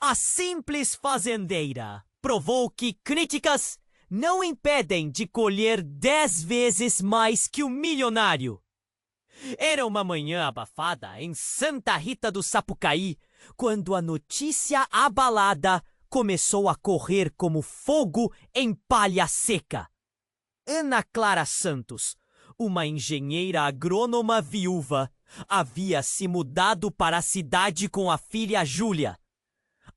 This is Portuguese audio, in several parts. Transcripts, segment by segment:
A simples fazendeira provou que críticas não impedem de colher 10 vezes mais que o milionário. Era uma manhã abafada em Santa Rita do Sapucaí, quando a notícia abalada começou a correr como fogo em palha seca. Ana Clara Santos, uma engenheira agrônoma viúva, havia se mudado para a cidade com a filha Júlia.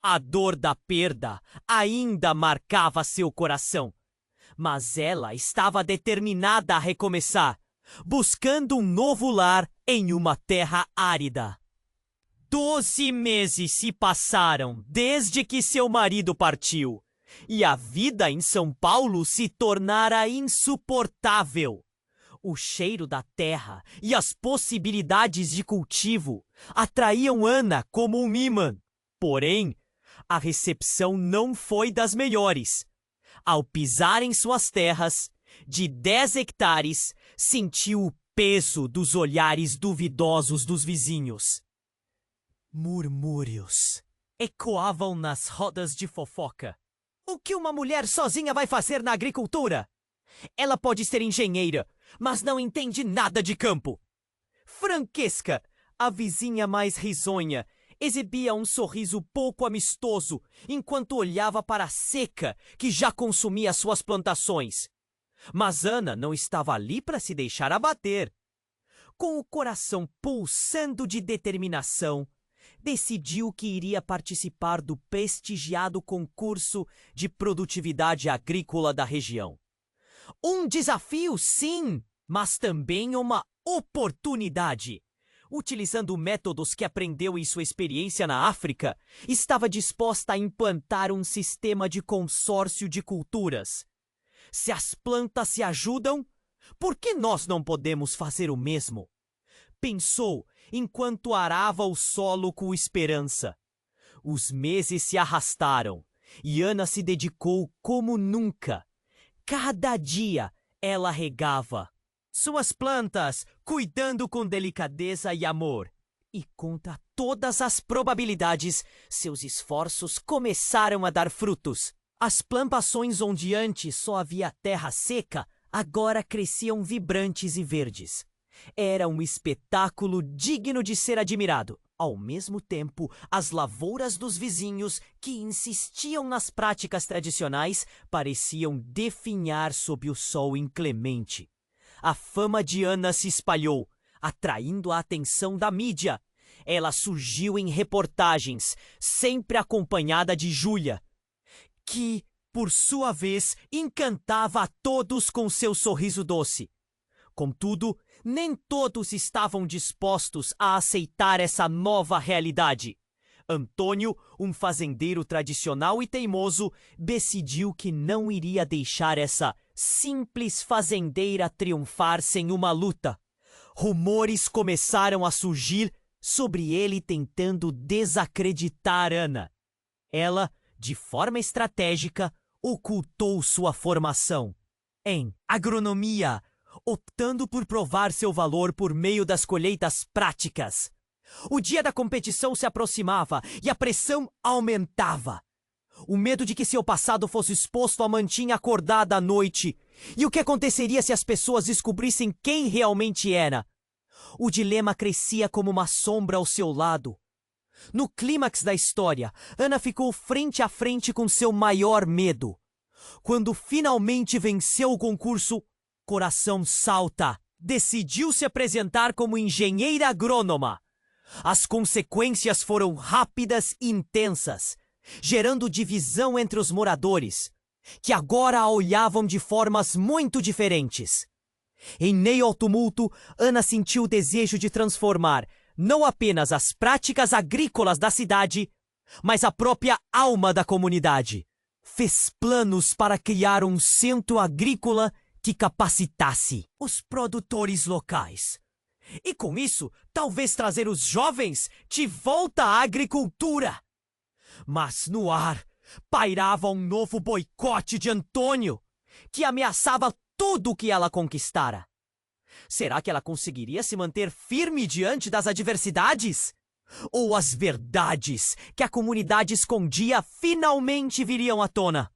A dor da perda ainda marcava seu coração, mas ela estava determinada a recomeçar, buscando um novo lar em uma terra árida. 12 meses se passaram desde que seu marido partiu, e a vida em São Paulo se tornara insuportável. O cheiro da terra e as possibilidades de cultivo atraíam Ana como um imã. Porém, a recepção não foi das melhores. Ao pisar em suas terras, de 10 hectares, sentiu o peso dos olhares duvidosos dos vizinhos. Murmúrios ecoavam nas rodas de fofoca. O que uma mulher sozinha vai fazer na agricultura? Ela pode ser engenheira, mas não entende nada de campo. Francesca, a vizinha mais risonha, exibia um sorriso pouco amistoso enquanto olhava para a seca que já consumia suas plantações. Mas Ana não estava ali para se deixar abater. Com o coração pulsando de determinação, decidiu que iria participar do prestigiado concurso de produtividade agrícola da região. Um desafio, sim, mas também uma oportunidade. Utilizando métodos que aprendeu em sua experiência na África, estava disposta a implantar um sistema de consórcio de culturas. Se as plantas se ajudam, por que nós não podemos fazer o mesmo? Pensou enquanto arava o solo com esperança. Os meses se arrastaram e Ana se dedicou como nunca. Cada dia ela regava suas plantas, cuidando com delicadeza e amor. E contra todas as probabilidades, seus esforços começaram a dar frutos. As plantações onde antes só havia terra seca, agora cresciam vibrantes e verdes. Era um espetáculo digno de ser admirado. Ao mesmo tempo, as lavouras dos vizinhos, que insistiam nas práticas tradicionais, pareciam definhar sob o sol inclemente. A fama de Ana se espalhou, atraindo a atenção da mídia. Ela surgiu em reportagens, sempre acompanhada de Júlia, que, por sua vez, encantava a todos com seu sorriso doce. Contudo, nem todos estavam dispostos a aceitar essa nova realidade. Antônio, um fazendeiro tradicional e teimoso, decidiu que não iria deixar essa simples fazendeira triunfar sem uma luta. Rumores começaram a surgir sobre ele tentando desacreditar Ana. Ela, de forma estratégica, ocultou sua formação em agronomia, optando por provar seu valor por meio das colheitas práticas. O dia da competição se aproximava e a pressão aumentava. O medo de que seu passado fosse exposto a mantinha acordada à noite. E o que aconteceria se as pessoas descobrissem quem realmente era? O dilema crescia como uma sombra ao seu lado. No clímax da história, Ana ficou frente a frente com seu maior medo. Quando finalmente venceu o concurso, coração salta. Decidiu se apresentar como engenheira agrônoma. As consequências foram rápidas e intensas, gerando divisão entre os moradores, que agora a olhavam de formas muito diferentes. Em meio ao tumulto, Ana sentiu o desejo de transformar não apenas as práticas agrícolas da cidade, mas a própria alma da comunidade. Fez planos para criar um centro agrícola que capacitasse os produtores locais. E com isso, talvez trazer os jovens de volta à agricultura. Mas no ar, pairava um novo boicote de Antônio, que ameaçava tudo o que ela conquistara. Será que ela conseguiria se manter firme diante das adversidades? Ou as verdades que a comunidade escondia finalmente viriam à tona?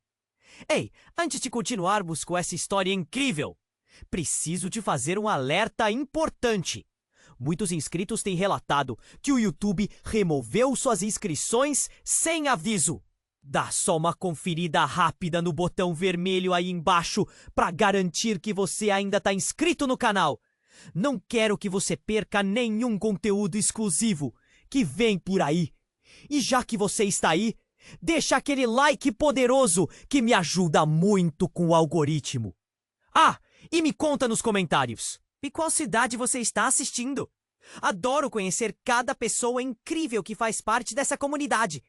Ei, antes de continuarmos com essa história incrível, preciso te fazer um alerta importante. Muitos inscritos têm relatado que o YouTube removeu suas inscrições sem aviso. Dá só uma conferida rápida no botão vermelho aí embaixo para garantir que você ainda está inscrito no canal. Não quero que você perca nenhum conteúdo exclusivo que vem por aí. E já que você está aí, deixa aquele like poderoso que me ajuda muito com o algoritmo. Ah, e me conta nos comentários. E qual cidade você está assistindo? Adoro conhecer cada pessoa incrível que faz parte dessa comunidade.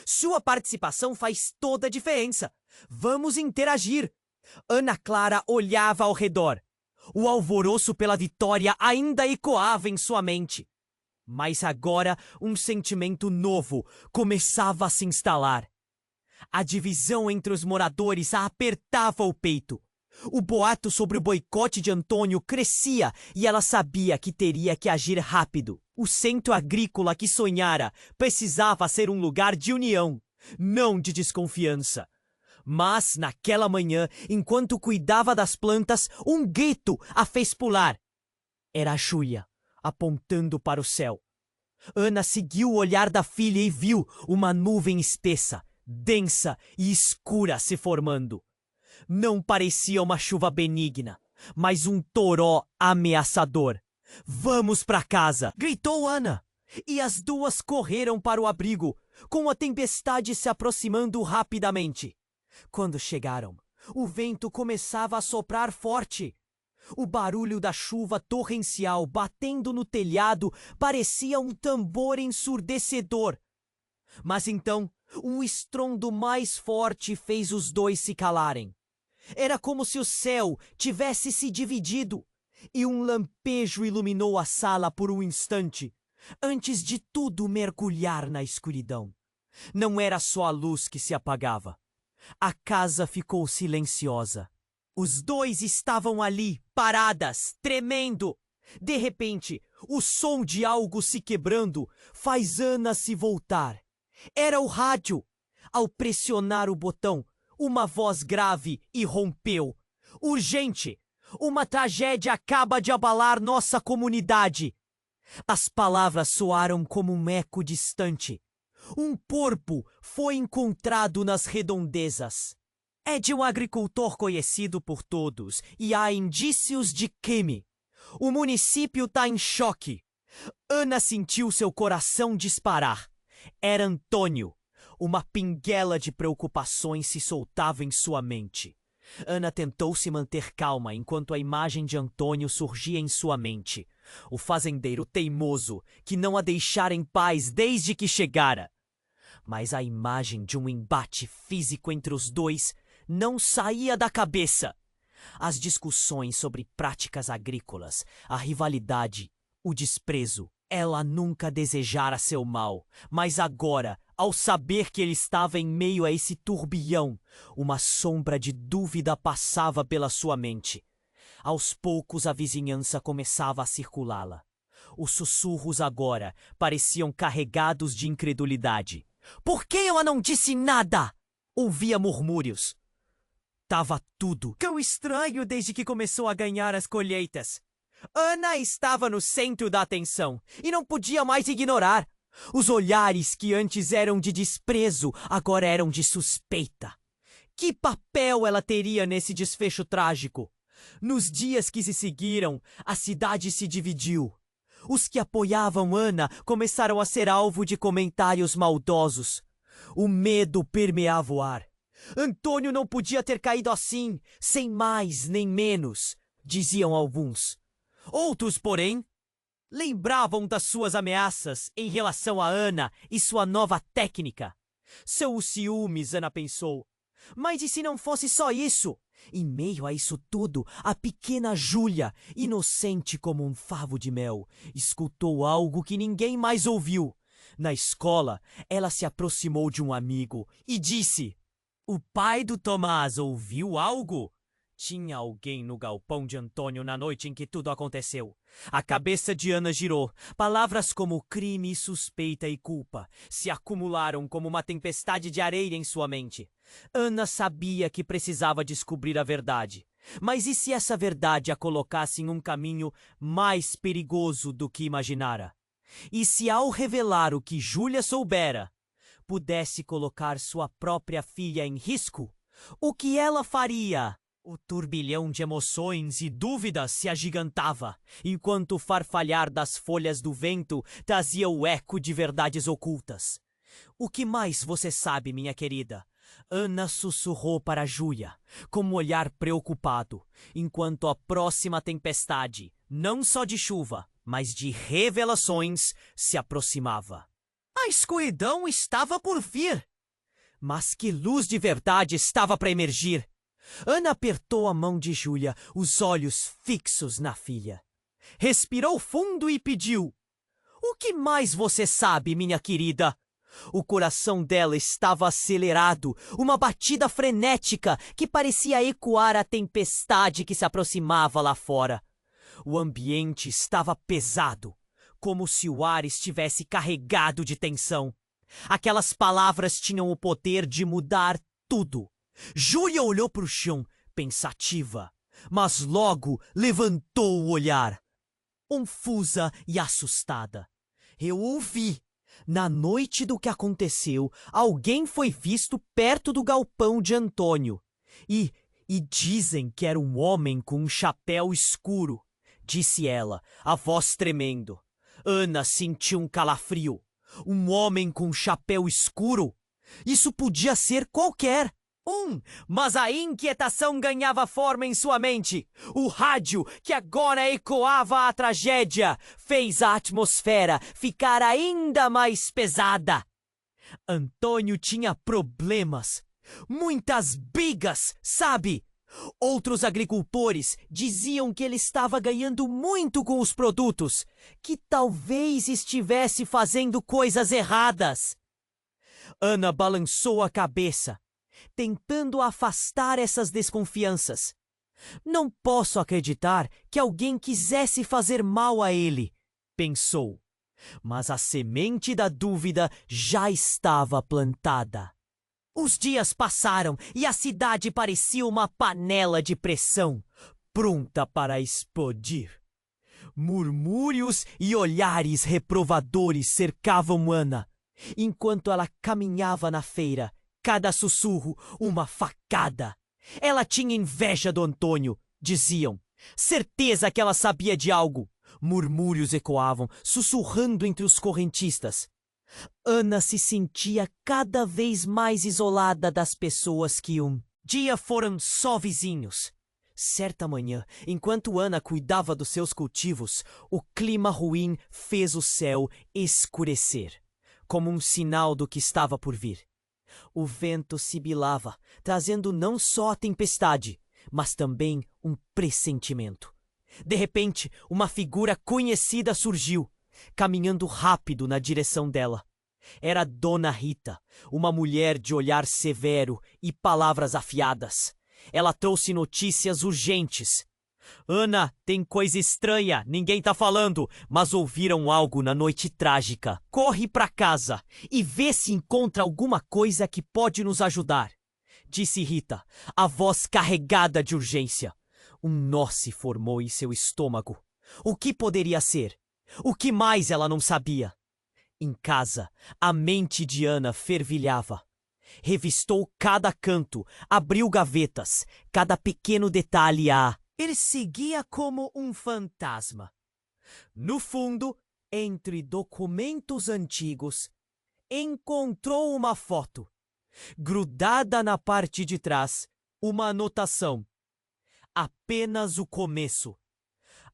Sua participação faz toda a diferença. Vamos interagir. Ana Clara olhava ao redor. O alvoroço pela vitória ainda ecoava em sua mente. Mas agora um sentimento novo começava a se instalar. A divisão entre os moradores a apertava o peito. O boato sobre o boicote de Antônio crescia e ela sabia que teria que agir rápido. O centro agrícola que sonhara precisava ser um lugar de união, não de desconfiança. Mas, naquela manhã, enquanto cuidava das plantas, um grito a fez pular. Era a Júlia, apontando para o céu. Ana seguiu o olhar da filha e viu uma nuvem espessa, densa e escura se formando. Não parecia uma chuva benigna, mas um toró ameaçador. "Vamos para casa!" gritou Ana. E as duas correram para o abrigo, com a tempestade se aproximando rapidamente. Quando chegaram, o vento começava a soprar forte. O barulho da chuva torrencial batendo no telhado parecia um tambor ensurdecedor. Mas então, um estrondo mais forte fez os dois se calarem. Era como se o céu tivesse se dividido, e um lampejo iluminou a sala por um instante, antes de tudo mergulhar na escuridão. Não era só a luz que se apagava. A casa ficou silenciosa. Os dois estavam ali, paradas, tremendo. De repente, o som de algo se quebrando faz Ana se voltar. Era o rádio. Ao pressionar o botão, uma voz grave irrompeu. "Urgente! Uma tragédia acaba de abalar nossa comunidade!" As palavras soaram como um eco distante. Um corpo foi encontrado nas redondezas. É de um agricultor conhecido por todos e há indícios de crime. O município está em choque. Ana sentiu seu coração disparar. Era Antônio. Uma pinguela de preocupações se soltava em sua mente. Ana tentou se manter calma enquanto a imagem de Antônio surgia em sua mente. O fazendeiro teimoso que não a deixara em paz desde que chegara. Mas a imagem de um embate físico entre os dois não saía da cabeça. As discussões sobre práticas agrícolas, a rivalidade, o desprezo. Ela nunca desejara seu mal, mas agora, ao saber que ele estava em meio a esse turbilhão, uma sombra de dúvida passava pela sua mente. Aos poucos a vizinhança começava a circulá-la. Os sussurros agora pareciam carregados de incredulidade. "Por que ela não disse nada?" Ouvia murmúrios. "Tava tudo tão estranho desde que começou a ganhar as colheitas." Ana estava no centro da atenção e não podia mais ignorar. Os olhares que antes eram de desprezo agora eram de suspeita. Que papel ela teria nesse desfecho trágico? Nos dias que se seguiram, a cidade se dividiu. Os que apoiavam Ana começaram a ser alvo de comentários maldosos. O medo permeava o ar. Antônio não podia ter caído assim, sem mais nem menos, diziam alguns. Outros, porém, lembravam das suas ameaças em relação a Ana e sua nova técnica. São os ciúmes, Ana pensou. Mas e se não fosse só isso? Em meio a isso tudo, a pequena Júlia, inocente como um favo de mel, escutou algo que ninguém mais ouviu. Na escola, ela se aproximou de um amigo e disse: "O pai do Tomás ouviu algo? Tinha alguém no galpão de Antônio na noite em que tudo aconteceu. A cabeça de Ana girou. Palavras como crime, suspeita e culpa se acumularam como uma tempestade de areia em sua mente. Ana sabia que precisava descobrir a verdade. Mas e se essa verdade a colocasse em um caminho mais perigoso do que imaginara? E se ao revelar o que Júlia soubera, pudesse colocar sua própria filha em risco? O que ela faria? O turbilhão de emoções e dúvidas se agigantava, enquanto o farfalhar das folhas do vento trazia o eco de verdades ocultas. O que mais você sabe, minha querida? Ana sussurrou para Júlia, com um olhar preocupado, enquanto a próxima tempestade, não só de chuva, mas de revelações, se aproximava. A escuridão estava por vir, mas que luz de verdade estava para emergir! Ana apertou a mão de Júlia, os olhos fixos na filha. Respirou fundo e pediu: "O que mais você sabe, minha querida?" O coração dela estava acelerado, uma batida frenética que parecia ecoar a tempestade que se aproximava lá fora. O ambiente estava pesado, como se o ar estivesse carregado de tensão. Aquelas palavras tinham o poder de mudar tudo. Júlia olhou para o chão, pensativa, mas logo levantou o olhar, confusa e assustada. Eu ouvi. Na noite do que aconteceu, alguém foi visto perto do galpão de Antônio. E dizem que era um homem com um chapéu escuro, disse ela, a voz tremendo. Ana sentiu um calafrio. Um homem com um chapéu escuro? Isso podia ser qualquer. Mas a inquietação ganhava forma em sua mente. O rádio, que agora ecoava a tragédia, fez a atmosfera ficar ainda mais pesada. Antônio tinha problemas, muitas brigas, sabe? Outros agricultores diziam que ele estava ganhando muito com os produtos, que talvez estivesse fazendo coisas erradas. Ana balançou a cabeça, tentando afastar essas desconfianças. Não posso acreditar que alguém quisesse fazer mal a ele, pensou. Mas a semente da dúvida já estava plantada. Os dias passaram e a cidade parecia uma panela de pressão, pronta para explodir. Murmúrios e olhares reprovadores cercavam Ana, enquanto ela caminhava na feira. Cada sussurro, uma facada. Ela tinha inveja do Antônio, diziam. Certeza que ela sabia de algo. Murmúrios ecoavam, sussurrando entre os correntistas. Ana se sentia cada vez mais isolada das pessoas que um dia foram só vizinhos. Certa manhã, enquanto Ana cuidava dos seus cultivos, o clima ruim fez o céu escurecer, como um sinal do que estava por vir. O vento sibilava, trazendo não só a tempestade, mas também um pressentimento. De repente, uma figura conhecida surgiu, caminhando rápido na direção dela. Era Dona Rita, uma mulher de olhar severo e palavras afiadas. Ela trouxe notícias urgentes. Ana, tem coisa estranha, ninguém tá falando, mas ouviram algo na noite trágica. Corre pra casa e vê se encontra alguma coisa que pode nos ajudar, disse Rita, a voz carregada de urgência. Um nó se formou em seu estômago. O que poderia ser? O que mais ela não sabia? Em casa, a mente de Ana fervilhava. Revistou cada canto, abriu gavetas, cada pequeno detalhe Ele seguia como um fantasma. No fundo, entre documentos antigos, encontrou uma foto. Grudada na parte de trás, uma anotação. Apenas o começo.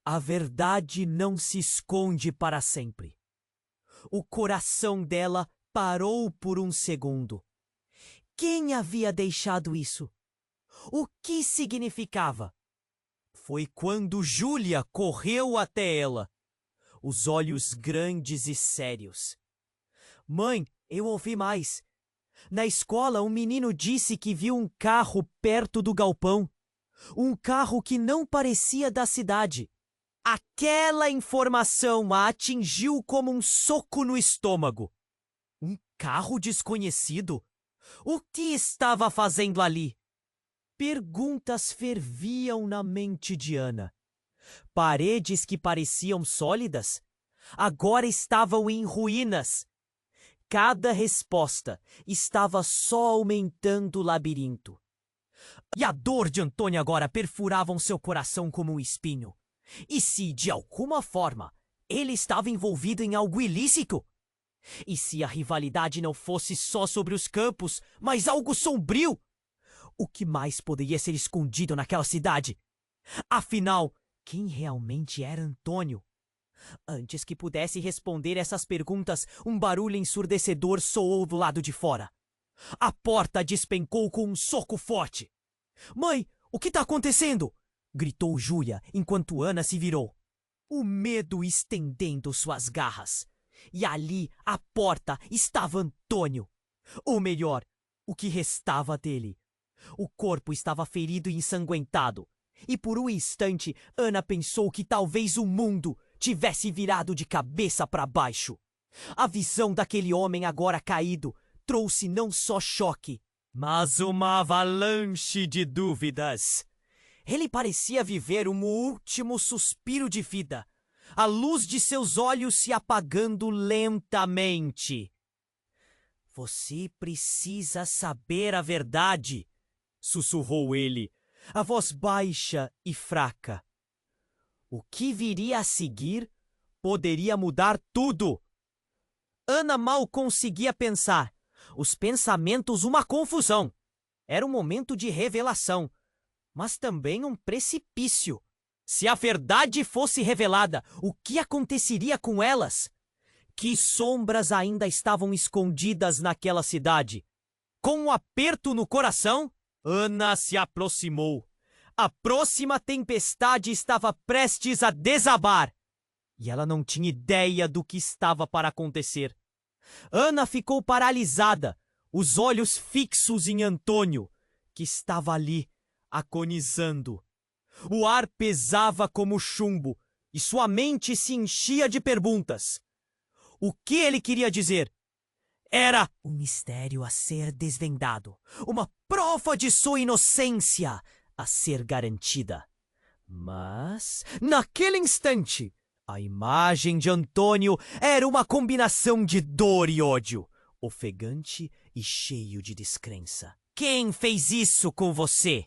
A verdade não se esconde para sempre. O coração dela parou por um segundo. Quem havia deixado isso? O que significava? Foi quando Júlia correu até ela, os olhos grandes e sérios. Mãe, eu ouvi mais. Na escola, um menino disse que viu um carro perto do galpão. Um carro que não parecia da cidade. Aquela informação a atingiu como um soco no estômago. Um carro desconhecido? O que estava fazendo ali? Perguntas ferviam na mente de Ana. Paredes que pareciam sólidas agora estavam em ruínas. Cada resposta estava só aumentando o labirinto. E a dor de Antônio agora perfurava seu coração como um espinho. E se, de alguma forma, ele estava envolvido em algo ilícito? E se a rivalidade não fosse só sobre os campos, mas algo sombrio? O que mais poderia ser escondido naquela cidade? Afinal, quem realmente era Antônio? Antes que pudesse responder essas perguntas, um barulho ensurdecedor soou do lado de fora. A porta despencou com um soco forte. "Mãe, o que está acontecendo?" gritou Júlia enquanto Ana se virou. O medo estendendo suas garras. E ali, à porta, estava Antônio. Ou melhor, o que restava dele. O corpo estava ferido e ensanguentado. E por um instante, Ana pensou que talvez o mundo tivesse virado de cabeça para baixo. A visão daquele homem agora caído trouxe não só choque, mas uma avalanche de dúvidas. Ele parecia viver um último suspiro de vida, a luz de seus olhos se apagando lentamente. "Você precisa saber a verdade", sussurrou ele, a voz baixa e fraca. O que viria a seguir poderia mudar tudo. Ana mal conseguia pensar. Os pensamentos uma confusão. Era um momento de revelação, mas também um precipício. Se a verdade fosse revelada, o que aconteceria com elas? Que sombras ainda estavam escondidas naquela cidade? Com um aperto no coração, Ana se aproximou. A próxima tempestade estava prestes a desabar. E ela não tinha ideia do que estava para acontecer. Ana ficou paralisada, os olhos fixos em Antônio, que estava ali, agonizando. O ar pesava como chumbo e sua mente se enchia de perguntas. O que ele queria dizer? Era um mistério a ser desvendado, uma prova de sua inocência a ser garantida. Mas, naquele instante, a imagem de Antônio era uma combinação de dor e ódio, ofegante e cheio de descrença. "Quem fez isso com você?"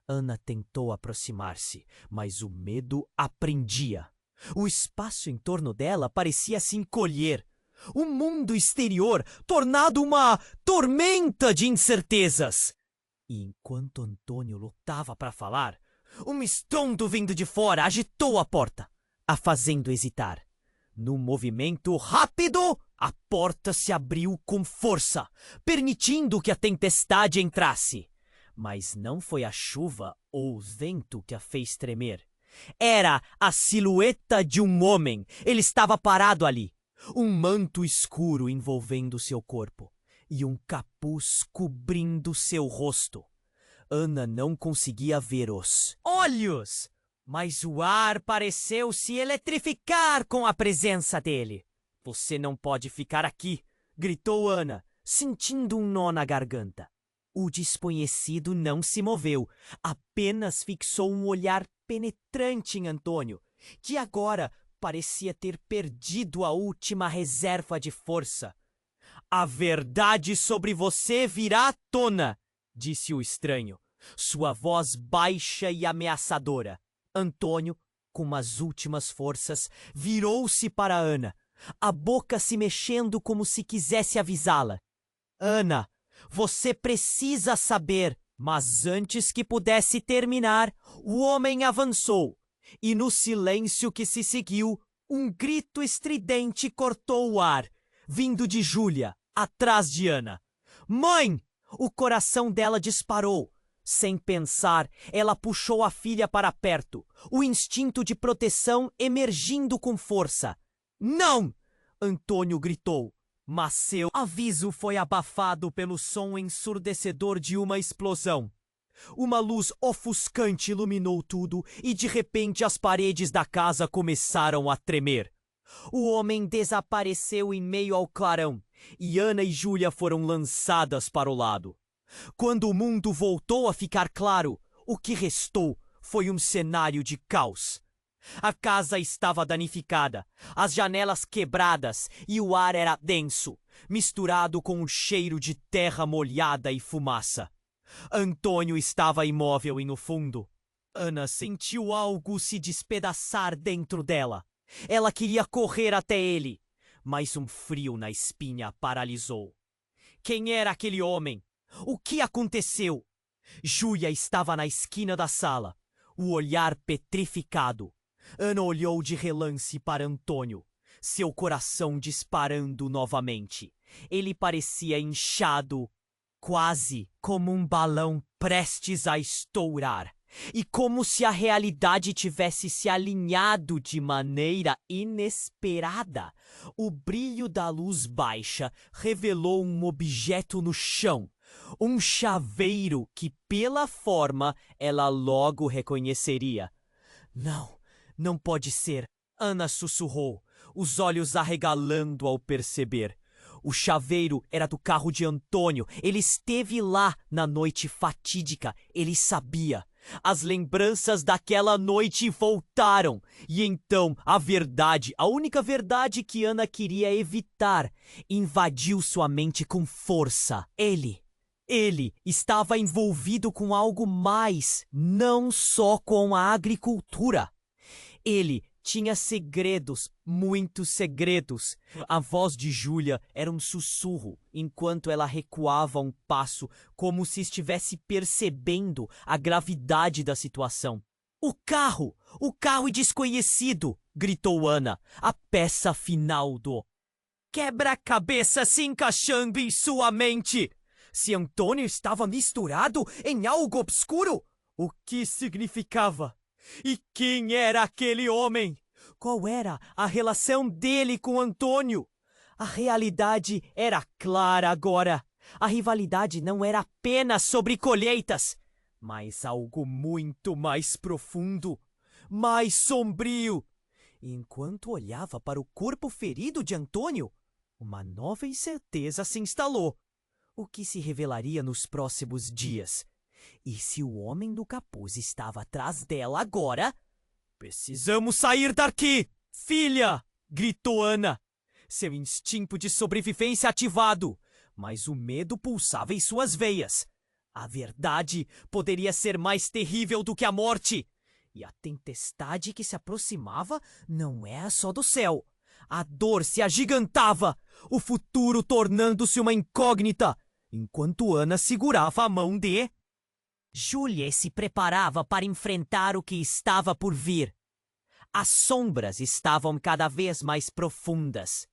Ana tentou aproximar-se, mas o medo a prendia. O espaço em torno dela parecia se encolher. O mundo exterior tornado uma tormenta de incertezas. E enquanto Antônio lutava para falar, um estrondo vindo de fora agitou a porta, a fazendo hesitar. Num movimento rápido, a porta se abriu com força, permitindo que a tempestade entrasse. Mas não foi a chuva ou o vento que a fez tremer. Era a silhueta de um homem. Ele estava parado ali. Um manto escuro envolvendo seu corpo e um capuz cobrindo seu rosto. Ana não conseguia ver os olhos, mas o ar pareceu se eletrificar com a presença dele. "Você não pode ficar aqui", gritou Ana, sentindo um nó na garganta. O desconhecido não se moveu, apenas fixou um olhar penetrante em Antônio, que agora parecia ter perdido a última reserva de força. "A verdade sobre você virá à tona", disse o estranho, sua voz baixa e ameaçadora. Antônio, com as últimas forças, virou-se para Ana, a boca se mexendo como se quisesse avisá-la. "Ana, você precisa saber." Mas antes que pudesse terminar, o homem avançou, e no silêncio que se seguiu, um grito estridente cortou o ar, vindo de Júlia, atrás de Ana. "Mãe!" O coração dela disparou. Sem pensar, ela puxou a filha para perto, o instinto de proteção emergindo com força. "Não!" Antônio gritou. Mas seu aviso foi abafado pelo som ensurdecedor de uma explosão. Uma luz ofuscante iluminou tudo e de repente as paredes da casa começaram a tremer. O homem desapareceu em meio ao clarão e Ana e Júlia foram lançadas para o lado. Quando o mundo voltou a ficar claro, o que restou foi um cenário de caos. A casa estava danificada, as janelas quebradas e o ar era denso, misturado com um cheiro de terra molhada e fumaça. Antônio estava imóvel e no fundo. Ana sentiu algo se despedaçar dentro dela. Ela queria correr até ele, mas um frio na espinha a paralisou. Quem era aquele homem? O que aconteceu? Júlia estava na esquina da sala, o olhar petrificado. Ana olhou de relance para Antônio, seu coração disparando novamente. Ele parecia inchado, quase como um balão prestes a estourar, e como se a realidade tivesse se alinhado de maneira inesperada. O brilho da luz baixa revelou um objeto no chão, um chaveiro que, pela forma, ela logo reconheceria. Não pode ser, Ana sussurrou, os olhos arregalando ao perceber. O chaveiro era do carro de Antônio. Ele esteve lá na noite fatídica. Ele sabia. As lembranças daquela noite voltaram. E então a verdade, a única verdade que Ana queria evitar, invadiu sua mente com força. Ele estava envolvido com algo mais, não só com a agricultura. Ele tinha segredos, muitos segredos. A voz de Júlia era um sussurro, enquanto ela recuava um passo, como se estivesse percebendo a gravidade da situação. O carro é desconhecido! Gritou Ana, a peça final do quebra-cabeça se encaixando em sua mente. Se Antônio estava misturado em algo obscuro, o que significava? E quem era aquele homem? Qual era a relação dele com Antônio? A realidade era clara agora. A rivalidade não era apenas sobre colheitas, mas algo muito mais profundo, mais sombrio. Enquanto olhava para o corpo ferido de Antônio, uma nova incerteza se instalou. O que se revelaria nos próximos dias? E se o homem do capuz estava atrás dela agora? Precisamos sair daqui, filha! Gritou Ana, seu instinto de sobrevivência ativado, mas o medo pulsava em suas veias. A verdade poderia ser mais terrível do que a morte. E a tempestade que se aproximava não era só do céu. A dor se agigantava, o futuro tornando-se uma incógnita, enquanto Ana segurava a mão de Júlia se preparava para enfrentar o que estava por vir. As sombras estavam cada vez mais profundas.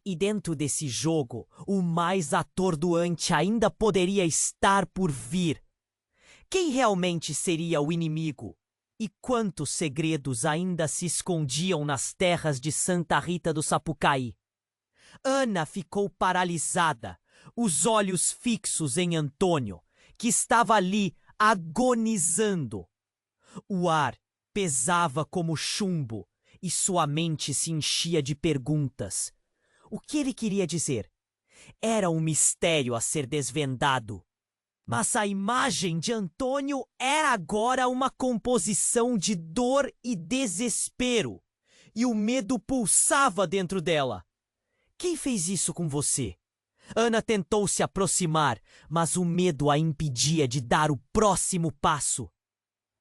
E dentro desse jogo, o mais atordoante ainda poderia estar por vir. Quem realmente seria o inimigo? E quantos segredos ainda se escondiam nas terras de Santa Rita do Sapucaí? Ana ficou paralisada, os olhos fixos em Antônio, que estava ali agonizando. O ar pesava como chumbo e sua mente se enchia de perguntas. O que ele queria dizer? Era um mistério a ser desvendado. Mas a imagem de Antônio era agora uma composição de dor e desespero, e o medo pulsava dentro dela. Quem fez isso com você? Ana tentou se aproximar, mas o medo a impedia de dar o próximo passo.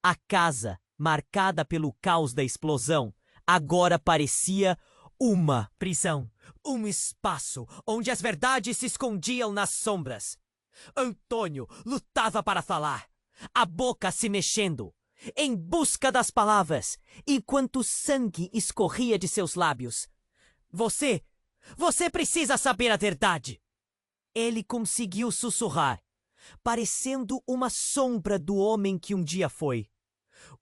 A casa, marcada pelo caos da explosão, agora parecia uma prisão, um espaço onde as verdades se escondiam nas sombras. Antônio lutava para falar, a boca se mexendo, em busca das palavras, enquanto sangue escorria de seus lábios. Você precisa saber a verdade! Ele conseguiu sussurrar, parecendo uma sombra do homem que um dia foi.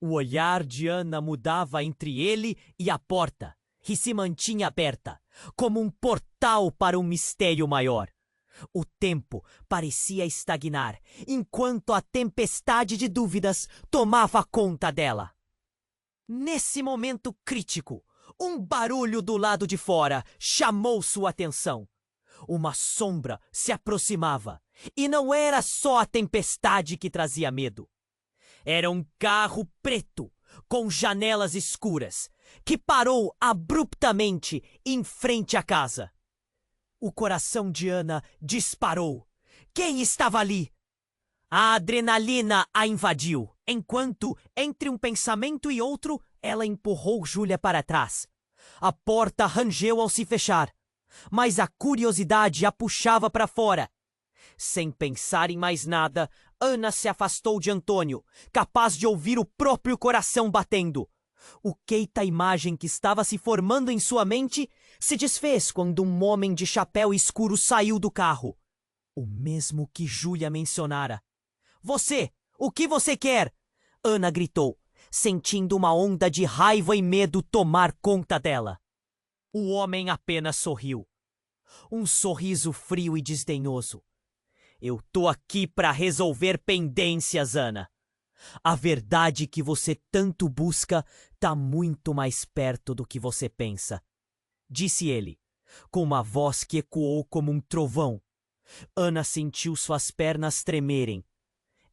O olhar de Ana mudava entre ele e a porta, e se mantinha aberta, como um portal para um mistério maior. O tempo parecia estagnar, enquanto a tempestade de dúvidas tomava conta dela. Nesse momento crítico, um barulho do lado de fora chamou sua atenção. Uma sombra se aproximava, e não era só a tempestade que trazia medo. Era um carro preto, com janelas escuras, que parou abruptamente em frente à casa. O coração de Ana disparou. Quem estava ali? A adrenalina a invadiu, enquanto, entre um pensamento e outro, ela empurrou Júlia para trás. A porta rangeu ao se fechar, mas a curiosidade a puxava para fora. Sem pensar em mais nada, Ana se afastou de Antônio, capaz de ouvir o próprio coração batendo. O queita imagem que estava se formando em sua mente se desfez quando um homem de chapéu escuro saiu do carro. O mesmo que Júlia mencionara. Você! O que você quer? Ana gritou, sentindo uma onda de raiva e medo tomar conta dela. O homem apenas sorriu. Um sorriso frio e desdenhoso. Eu tô aqui para resolver pendências, Ana. A verdade que você tanto busca tá muito mais perto do que você pensa, disse ele, com uma voz que ecoou como um trovão. Ana sentiu suas pernas tremerem.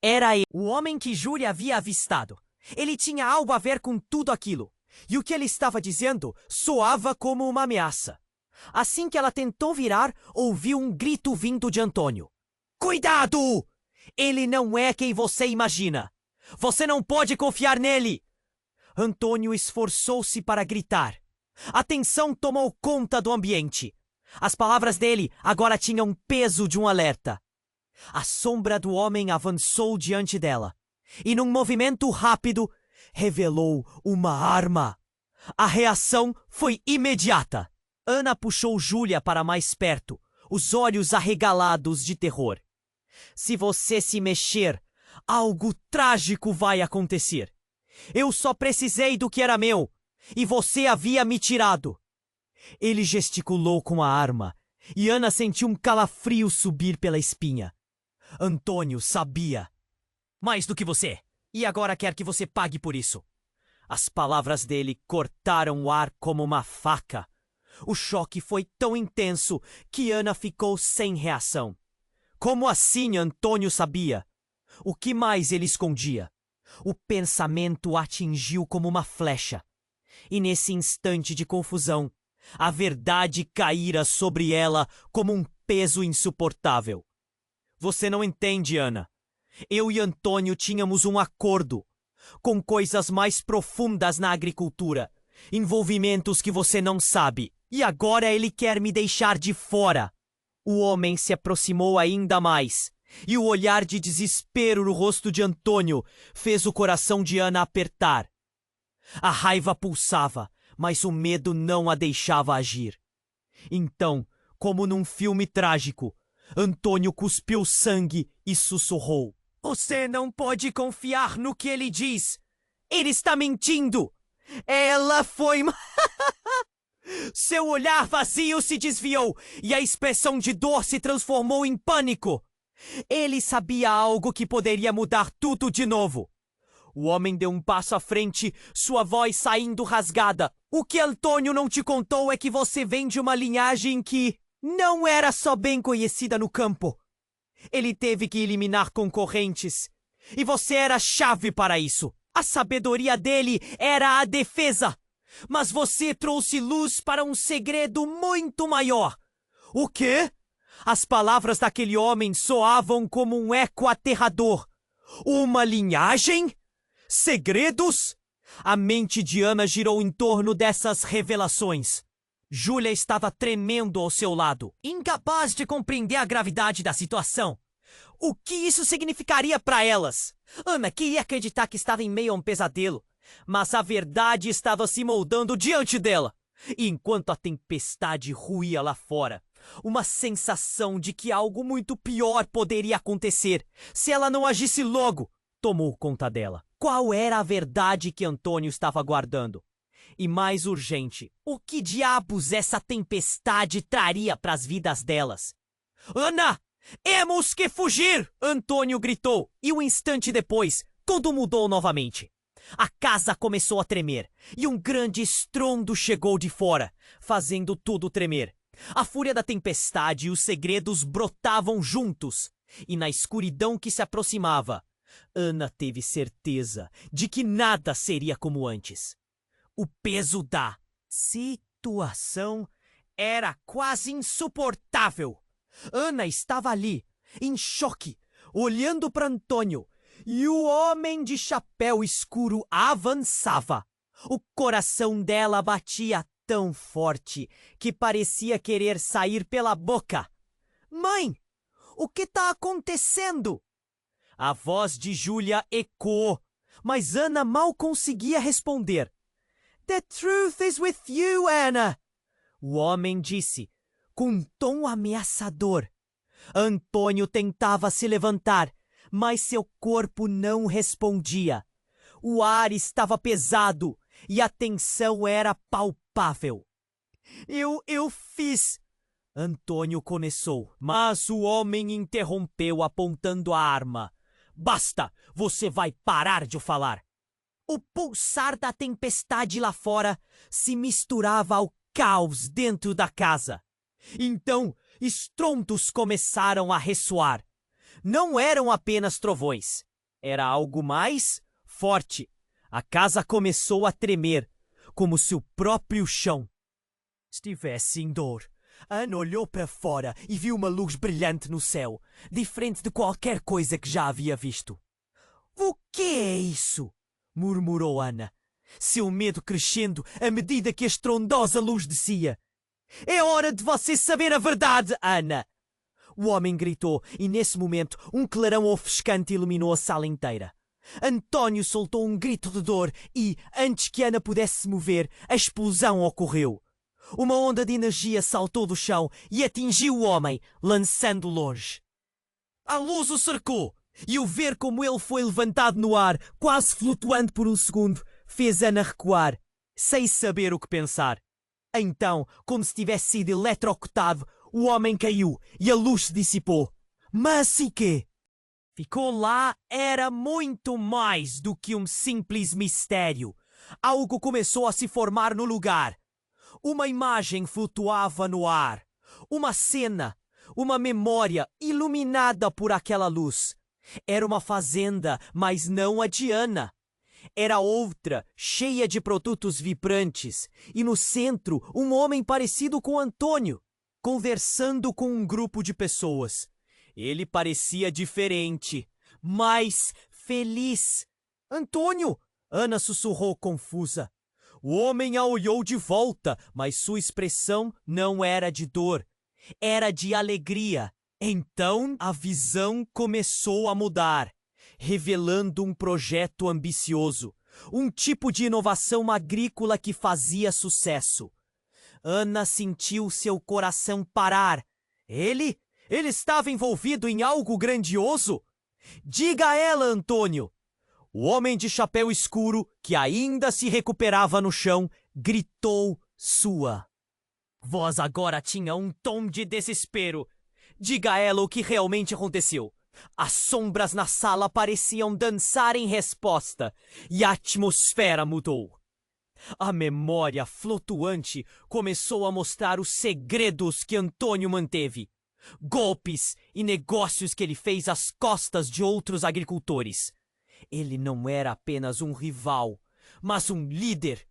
Era ele, o homem que Júlia havia avistado. Ele tinha algo a ver com tudo aquilo, e o que ele estava dizendo soava como uma ameaça. Assim que ela tentou virar, ouviu um grito vindo de Antônio. Cuidado! Ele não é quem você imagina! Você não pode confiar nele! Antônio esforçou-se para gritar. A tensão tomou conta do ambiente. As palavras dele agora tinham peso de um alerta. A sombra do homem avançou diante dela e, num movimento rápido, revelou uma arma. A reação foi imediata. Ana puxou Júlia para mais perto, os olhos arregalados de terror. Se você se mexer, algo trágico vai acontecer. Eu só precisei do que era meu, e você havia me tirado. Ele gesticulou com a arma, e Ana sentiu um calafrio subir pela espinha. Antônio sabia. Mais do que você, e agora quer que você pague por isso. As palavras dele cortaram o ar como uma faca. O choque foi tão intenso que Ana ficou sem reação. Como assim Antônio sabia? O que mais ele escondia? O pensamento atingiu como uma flecha. E nesse instante de confusão, a verdade caíra sobre ela como um peso insuportável. Você não entende, Ana. Eu e Antônio tínhamos um acordo, com coisas mais profundas na agricultura, envolvimentos que você não sabe, e agora ele quer me deixar de fora. O homem se aproximou ainda mais, e o olhar de desespero no rosto de Antônio fez o coração de Ana apertar. A raiva pulsava, mas o medo não a deixava agir. Então, como num filme trágico, Antônio cuspiu sangue e sussurrou. Você não pode confiar no que ele diz. Ele está mentindo. Ela foi... Seu olhar vazio se desviou e a expressão de dor se transformou em pânico. Ele sabia algo que poderia mudar tudo de novo. O homem deu um passo à frente, sua voz saindo rasgada. O que Antônio não te contou é que você vem de uma linhagem que não era só bem conhecida no campo. Ele teve que eliminar concorrentes. E você era a chave para isso. A sabedoria dele era a defesa. Mas você trouxe luz para um segredo muito maior. O quê? As palavras daquele homem soavam como um eco aterrador. Uma linhagem? Segredos? A mente de Ana girou em torno dessas revelações. Júlia estava tremendo ao seu lado, incapaz de compreender a gravidade da situação. O que isso significaria para elas? Ana queria acreditar que estava em meio a um pesadelo, mas a verdade estava se moldando diante dela. E enquanto a tempestade ruía lá fora, uma sensação de que algo muito pior poderia acontecer se ela não agisse logo tomou conta dela. Qual era a verdade que Antônio estava guardando? E mais urgente, o que diabos essa tempestade traria para as vidas delas? Ana! Temos que fugir! Antônio gritou, e um instante depois, tudo mudou novamente. A casa começou a tremer, e um grande estrondo chegou de fora, fazendo tudo tremer. A fúria da tempestade e os segredos brotavam juntos, e na escuridão que se aproximava, Ana teve certeza de que nada seria como antes. O peso da situação era quase insuportável. Ana estava ali, em choque, olhando para Antônio, e o homem de chapéu escuro avançava. O coração dela batia tão forte que parecia querer sair pela boca. Mãe, o que está acontecendo? A voz de Júlia ecoou, mas Ana mal conseguia responder. The truth is with you, Anna, o homem disse, com um tom ameaçador. Antônio tentava se levantar, mas seu corpo não respondia. O ar estava pesado e a tensão era palpável. Eu fiz... Antônio começou, mas o homem interrompeu apontando a arma. Basta! Você vai parar de falar! O pulsar da tempestade lá fora se misturava ao caos dentro da casa. Então, estrondos começaram a ressoar. Não eram apenas trovões. Era algo mais forte. A casa começou a tremer, como se o próprio chão estivesse em dor. Ana olhou para fora e viu uma luz brilhante no céu, diferente de qualquer coisa que já havia visto. O que é isso? Murmurou Ana, seu medo crescendo à medida que a estrondosa luz descia. É hora de você saber a verdade, Ana! O homem gritou e nesse momento um clarão ofuscante iluminou a sala inteira. Antônio soltou um grito de dor e, antes que Ana pudesse se mover, a explosão ocorreu. Uma onda de energia saltou do chão e atingiu o homem, lançando-o longe. A luz o cercou e o ver como ele foi levantado no ar, quase flutuando por um segundo, fez Ana recuar, sem saber o que pensar. Então, como se tivesse sido eletrocutado, o homem caiu e a luz se dissipou. Mas e quê? Ficou lá era muito mais do que um simples mistério. Algo começou a se formar no lugar. Uma imagem flutuava no ar. Uma cena, uma memória iluminada por aquela luz. Era uma fazenda, mas não a de Ana. Era outra, cheia de produtos vibrantes, e no centro um homem parecido com Antônio, conversando com um grupo de pessoas. Ele parecia diferente, mais feliz. Antônio! Ana sussurrou confusa. O homem a olhou de volta, mas sua expressão não era de dor, era de alegria. Então a visão começou a mudar, revelando um projeto ambicioso, um tipo de inovação agrícola que fazia sucesso. Ana sentiu seu coração parar. Ele estava envolvido em algo grandioso? Diga a ela, Antônio! O homem de chapéu escuro, que ainda se recuperava no chão, gritou sua voz agora tinha um tom de desespero. Diga a ela o que realmente aconteceu. As sombras na sala pareciam dançar em resposta, e a atmosfera mudou. A memória flutuante começou a mostrar os segredos que Antônio manteve. Golpes e negócios que ele fez às costas de outros agricultores. Ele não era apenas um rival, mas um líder.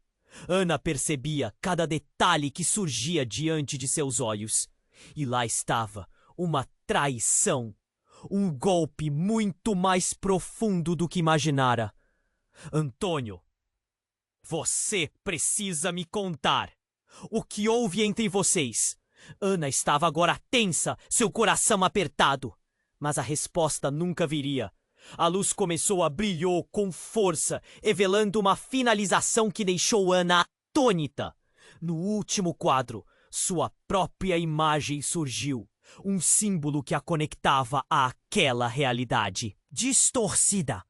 Ana percebia cada detalhe que surgia diante de seus olhos. E lá estava uma traição. Um golpe muito mais profundo do que imaginara. Antônio, você precisa me contar. O que houve entre vocês? Ana estava agora tensa, seu coração apertado. Mas a resposta nunca viria. A luz começou a brilhar com força, revelando uma finalização que deixou Ana atônita. No último quadro, sua própria imagem surgiu, um símbolo que a conectava àquela realidade distorcida.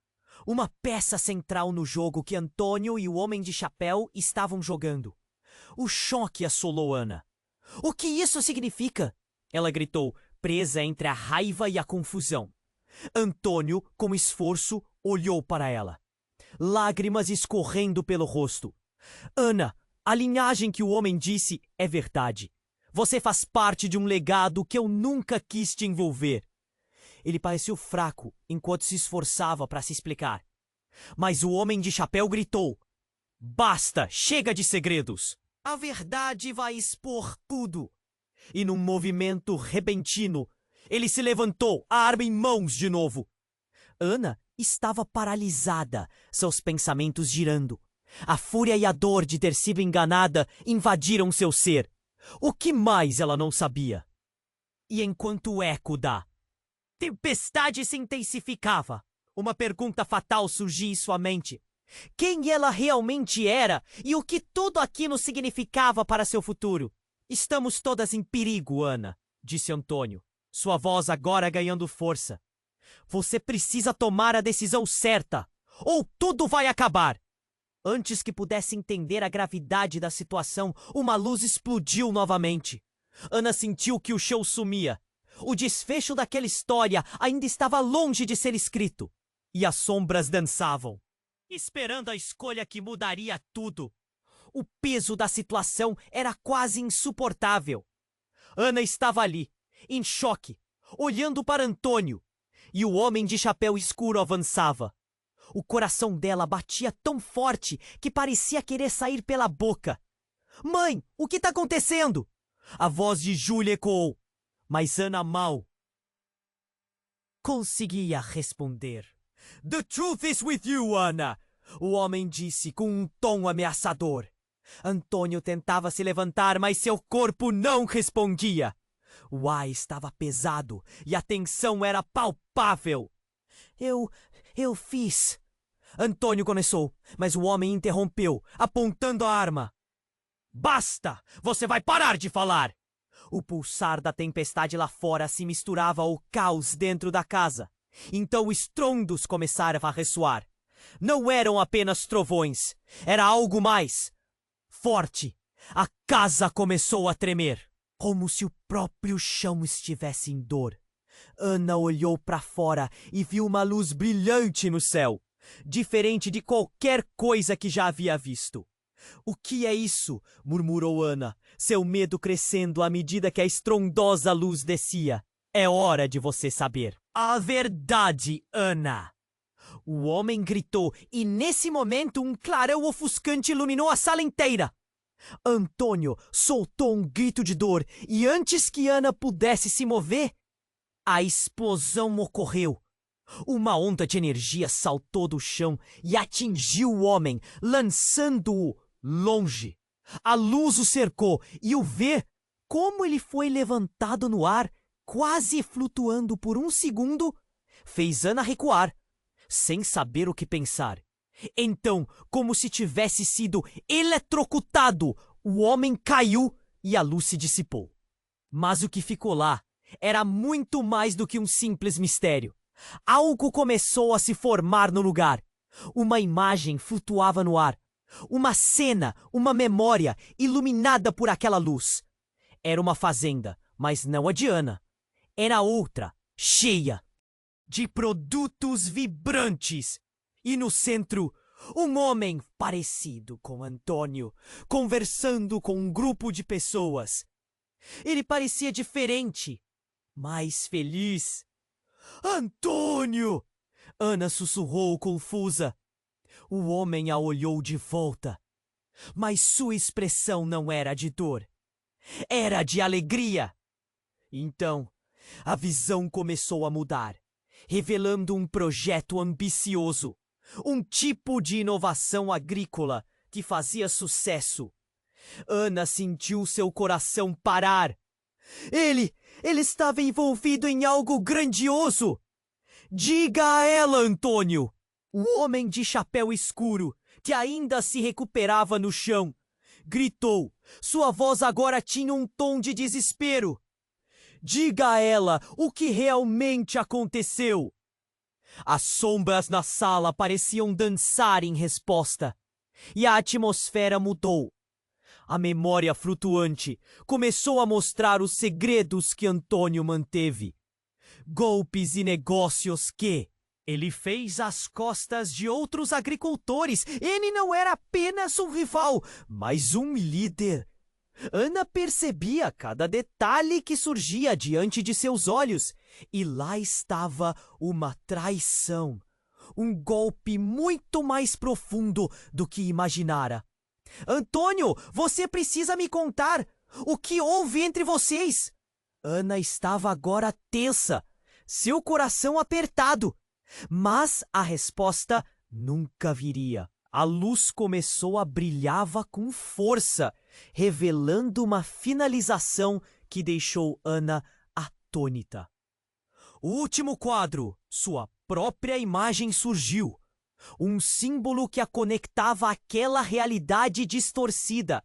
Uma peça central no jogo que Antônio e o Homem de Chapéu estavam jogando. O choque assolou Ana. O que isso significa? Ela gritou, presa entre a raiva e a confusão. Antônio, com esforço, olhou para ela. Lágrimas escorrendo pelo rosto. Ana, a linhagem que o homem disse é verdade. Você faz parte de um legado que eu nunca quis te envolver. Ele pareceu fraco enquanto se esforçava para se explicar. Mas o homem de chapéu gritou: Basta, chega de segredos. A verdade vai expor tudo. E num movimento repentino, ele se levantou, a arma em mãos de novo. Ana estava paralisada, seus pensamentos girando. A fúria e a dor de ter sido enganada invadiram seu ser. O que mais ela não sabia? E enquanto o eco da tempestade se intensificava, uma pergunta fatal surgia em sua mente. Quem ela realmente era e o que tudo aquilo significava para seu futuro? Estamos todas em perigo, Ana, disse Antônio, sua voz agora ganhando força. Você precisa tomar a decisão certa, ou tudo vai acabar. Antes que pudesse entender a gravidade da situação, uma luz explodiu novamente. Ana sentiu que o show sumia. O desfecho daquela história ainda estava longe de ser escrito. E as sombras dançavam, esperando a escolha que mudaria tudo. O peso da situação era quase insuportável. Ana estava ali, em choque, olhando para Antônio, e o homem de chapéu escuro avançava. O coração dela batia tão forte que parecia querer sair pela boca. Mãe, o que está acontecendo? A voz de Júlia ecoou, mas Ana mal conseguia responder. The truth is with you, Ana, o homem disse com um tom ameaçador. Antônio tentava se levantar, mas seu corpo não respondia. O ar estava pesado e a tensão era palpável. Eu fiz. Antônio começou, mas o homem interrompeu, apontando a arma. Basta! Você vai parar de falar! O pulsar da tempestade lá fora se misturava ao caos dentro da casa. Então estrondos começaram a ressoar. Não eram apenas trovões, era algo mais forte. A casa começou a tremer, como se o próprio chão estivesse em dor. Ana olhou para fora e viu uma luz brilhante no céu, diferente de qualquer coisa que já havia visto. O que é isso? Murmurou Ana, seu medo crescendo à medida que a estrondosa luz descia. É hora de você saber a verdade, Ana! O homem gritou e nesse momento um clarão ofuscante iluminou a sala inteira. Antônio soltou um grito de dor e antes que Ana pudesse se mover, a explosão ocorreu. Uma onda de energia saltou do chão e atingiu o homem, lançando-o longe. A luz o cercou e o ver como ele foi levantado no ar, quase flutuando por um segundo, fez Ana recuar, sem saber o que pensar. Então, como se tivesse sido eletrocutado, o homem caiu e a luz se dissipou. Mas o que ficou lá era muito mais do que um simples mistério. Algo começou a se formar no lugar. Uma imagem flutuava no ar. Uma cena, uma memória iluminada por aquela luz. Era uma fazenda, mas não a de Ana. Era outra, cheia de produtos vibrantes. E no centro, um homem parecido com Antônio, conversando com um grupo de pessoas. Ele parecia diferente, mais feliz. Antônio! Ana sussurrou confusa. O homem a olhou de volta, mas sua expressão não era de dor. Era de alegria. Então, a visão começou a mudar, revelando um projeto ambicioso, um tipo de inovação agrícola que fazia sucesso. Ana sentiu seu coração parar. Ele estava envolvido em algo grandioso. Diga a ela, Antônio! O homem de chapéu escuro, que ainda se recuperava no chão, gritou. Sua voz agora tinha um tom de desespero. Diga a ela o que realmente aconteceu. As sombras na sala pareciam dançar em resposta, e a atmosfera mudou. A memória flutuante começou a mostrar os segredos que Antônio manteve. Golpes e negócios que ele fez às costas de outros agricultores. Ele não era apenas um rival, mas um líder. Ana percebia cada detalhe que surgia diante de seus olhos. E lá estava uma traição. Um golpe muito mais profundo do que imaginara. Antônio, você precisa me contar o que houve entre vocês. Ana estava agora tensa, seu coração apertado. Mas a resposta nunca viria. A luz começou a brilhar com força, revelando uma finalização que deixou Ana atônita. O último quadro, sua própria imagem surgiu. Um símbolo que a conectava àquela realidade distorcida.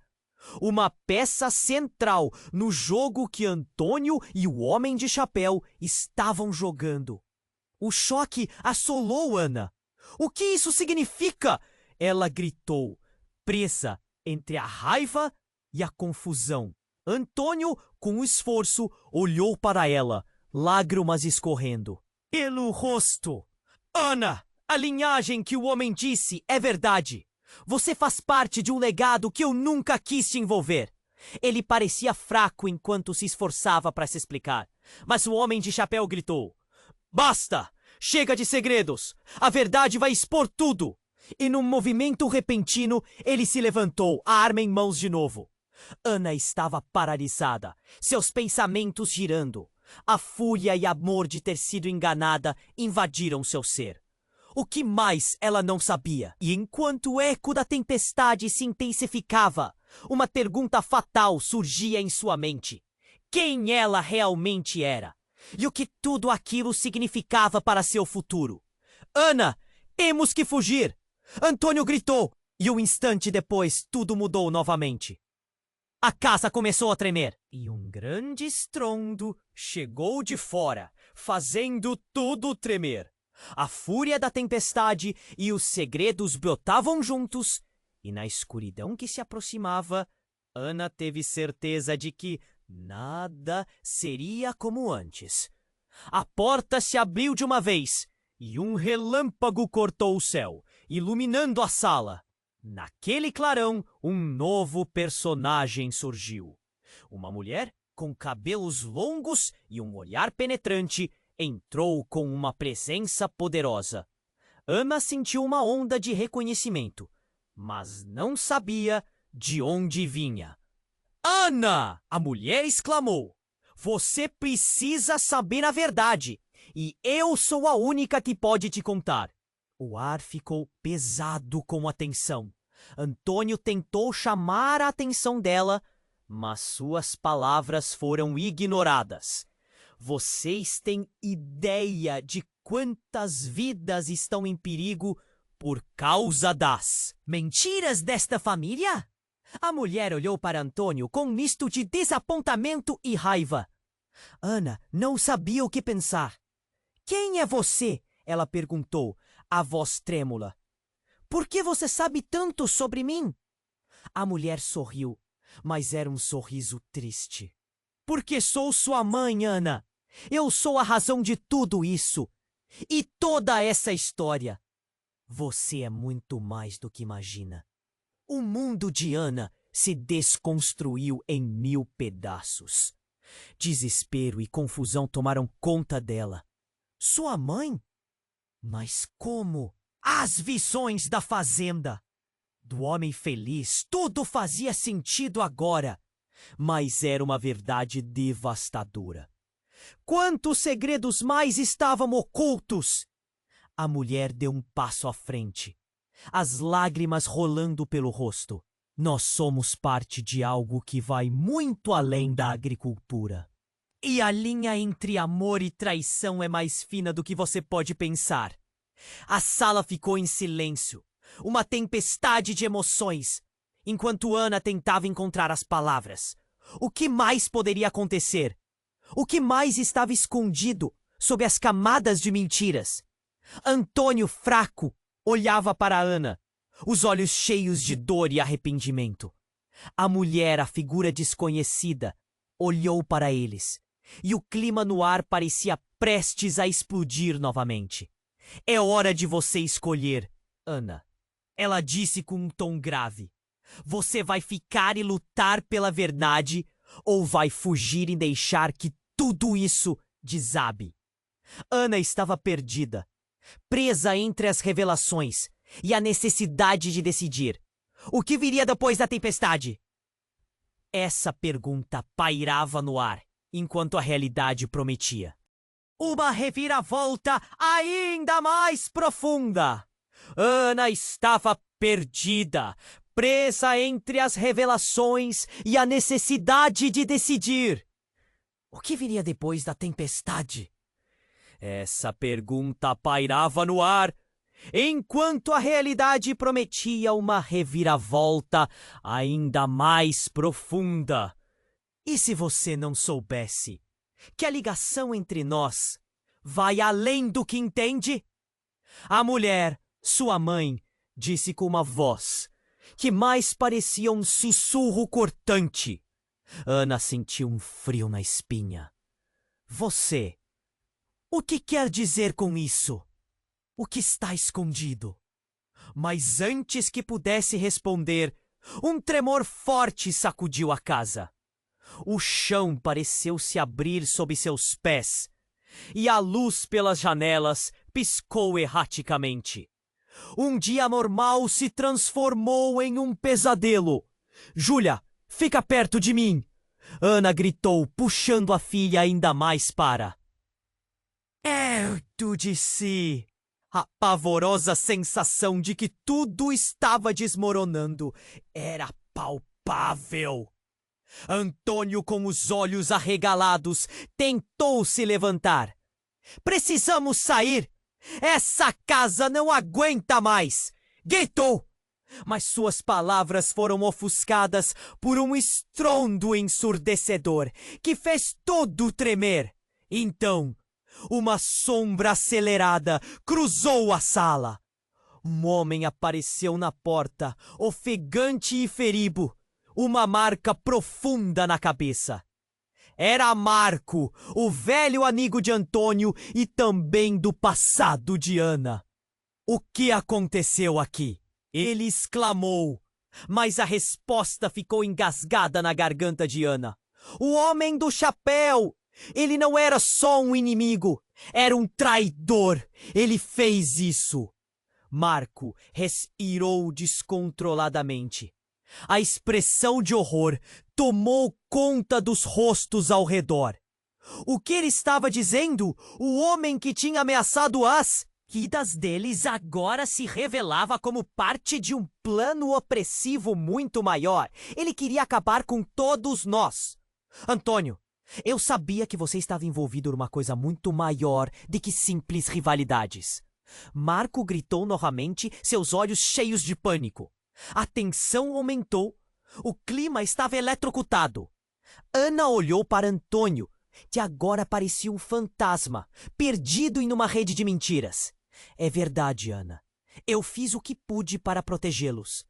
Uma peça central no jogo que Antônio e o Homem de Chapéu estavam jogando. O choque assolou Ana. O que isso significa? Ela gritou, presa entre a raiva e a confusão. Antônio, com esforço, olhou para ela, lágrimas escorrendo. Pelo rosto. Ana, a linhagem que o homem disse é verdade. Você faz parte de um legado que eu nunca quis te envolver. Ele parecia fraco enquanto se esforçava para se explicar. Mas o Homem de Chapéu gritou. Basta! Chega de segredos! A verdade vai expor tudo! E num movimento repentino, ele se levantou, a arma em mãos de novo. Ana estava paralisada, seus pensamentos girando. A fúria e amor de ter sido enganada invadiram seu ser. O que mais ela não sabia? E enquanto o eco da tempestade se intensificava, uma pergunta fatal surgia em sua mente. Quem ela realmente era? E o que tudo aquilo significava para seu futuro? Ana, temos que fugir! Antônio gritou, e um instante depois tudo mudou novamente. A casa começou a tremer, e um grande estrondo chegou de fora, fazendo tudo tremer. A fúria da tempestade e os segredos brotavam juntos, e na escuridão que se aproximava, Ana teve certeza de que nada seria como antes. A porta se abriu de uma vez, e um relâmpago cortou o céu, iluminando a sala. Naquele clarão, um novo personagem surgiu. Uma mulher com cabelos longos e um olhar penetrante entrou com uma presença poderosa. Ana sentiu uma onda de reconhecimento, mas não sabia de onde vinha. Ana! A mulher exclamou. Você precisa saber a verdade, e eu sou a única que pode te contar. O ar ficou pesado com a tensão. Antônio tentou chamar a atenção dela, mas suas palavras foram ignoradas. Vocês têm ideia de quantas vidas estão em perigo por causa das mentiras desta família? A mulher olhou para Antônio com um misto de desapontamento e raiva. Ana não sabia o que pensar. Quem é você? Ela perguntou, a voz trêmula. Por que você sabe tanto sobre mim? A mulher sorriu, mas era um sorriso triste. Porque sou sua mãe, Ana. Eu sou a razão de tudo isso. E toda essa história. Você é muito mais do que imagina. O mundo de Ana se desconstruiu em 1000 pedaços. Desespero e confusão tomaram conta dela. Sua mãe? Mas como? As visões da fazenda. Do homem feliz, tudo fazia sentido agora. Mas era uma verdade devastadora. Quantos segredos mais estavam ocultos? A mulher deu um passo à frente, as lágrimas rolando pelo rosto. Nós somos parte de algo que vai muito além da agricultura. E a linha entre amor e traição é mais fina do que você pode pensar. A sala ficou em silêncio, uma tempestade de emoções, enquanto Ana tentava encontrar as palavras. O que mais poderia acontecer? O que mais estava escondido sob as camadas de mentiras? Antônio, fraco, olhava para Ana, os olhos cheios de dor e arrependimento. A mulher, a figura desconhecida, olhou para eles, e o clima no ar parecia prestes a explodir novamente. É hora de você escolher, Ana. Ela disse com um tom grave. Você vai ficar e lutar pela verdade ou vai fugir e deixar que tudo isso desabe? Ana estava perdida, presa entre as revelações e a necessidade de decidir. O que viria depois da tempestade? Essa pergunta pairava no ar, enquanto a realidade prometia uma reviravolta ainda mais profunda. Ana estava perdida, presa entre as revelações e a necessidade de decidir. O que viria depois da tempestade? Essa pergunta pairava no ar, enquanto a realidade prometia uma reviravolta ainda mais profunda. E se você não soubesse que a ligação entre nós vai além do que entende? A mulher, sua mãe, disse com uma voz que mais parecia um sussurro cortante. Ana sentiu um frio na espinha. Você, o que quer dizer com isso? O que está escondido? Mas antes que pudesse responder, um tremor forte sacudiu a casa. O chão pareceu se abrir sob seus pés, e a luz pelas janelas piscou erraticamente. Um dia normal se transformou em um pesadelo. Júlia, fica perto de mim! Ana gritou, puxando a filha ainda mais para perto de si. A pavorosa sensação de que tudo estava desmoronando era palpável. Antônio, com os olhos arregalados, tentou se levantar. Precisamos sair! Essa casa não aguenta mais! Gritou! Mas suas palavras foram ofuscadas por um estrondo ensurdecedor que fez tudo tremer. Então, uma sombra acelerada cruzou a sala. Um homem apareceu na porta, ofegante e ferido, uma marca profunda na cabeça. Era Marco, o velho amigo de Antônio e também do passado de Ana. O que aconteceu aqui? Ele exclamou, mas a resposta ficou engasgada na garganta de Ana. O homem do chapéu! Ele não era só um inimigo, era um traidor. Ele fez isso. Marco respirou descontroladamente. A expressão de horror tomou conta dos rostos ao redor. O que ele estava dizendo? O homem que tinha ameaçado as vidas deles agora se revelava como parte de um plano opressivo muito maior. Ele queria acabar com todos nós. Antônio, eu sabia que você estava envolvido numa coisa muito maior do que simples rivalidades. Marco gritou novamente, seus olhos cheios de pânico. A tensão aumentou. O clima estava eletrocutado. Ana olhou para Antônio, que agora parecia um fantasma, perdido em uma rede de mentiras. É verdade, Ana. Eu fiz o que pude para protegê-los.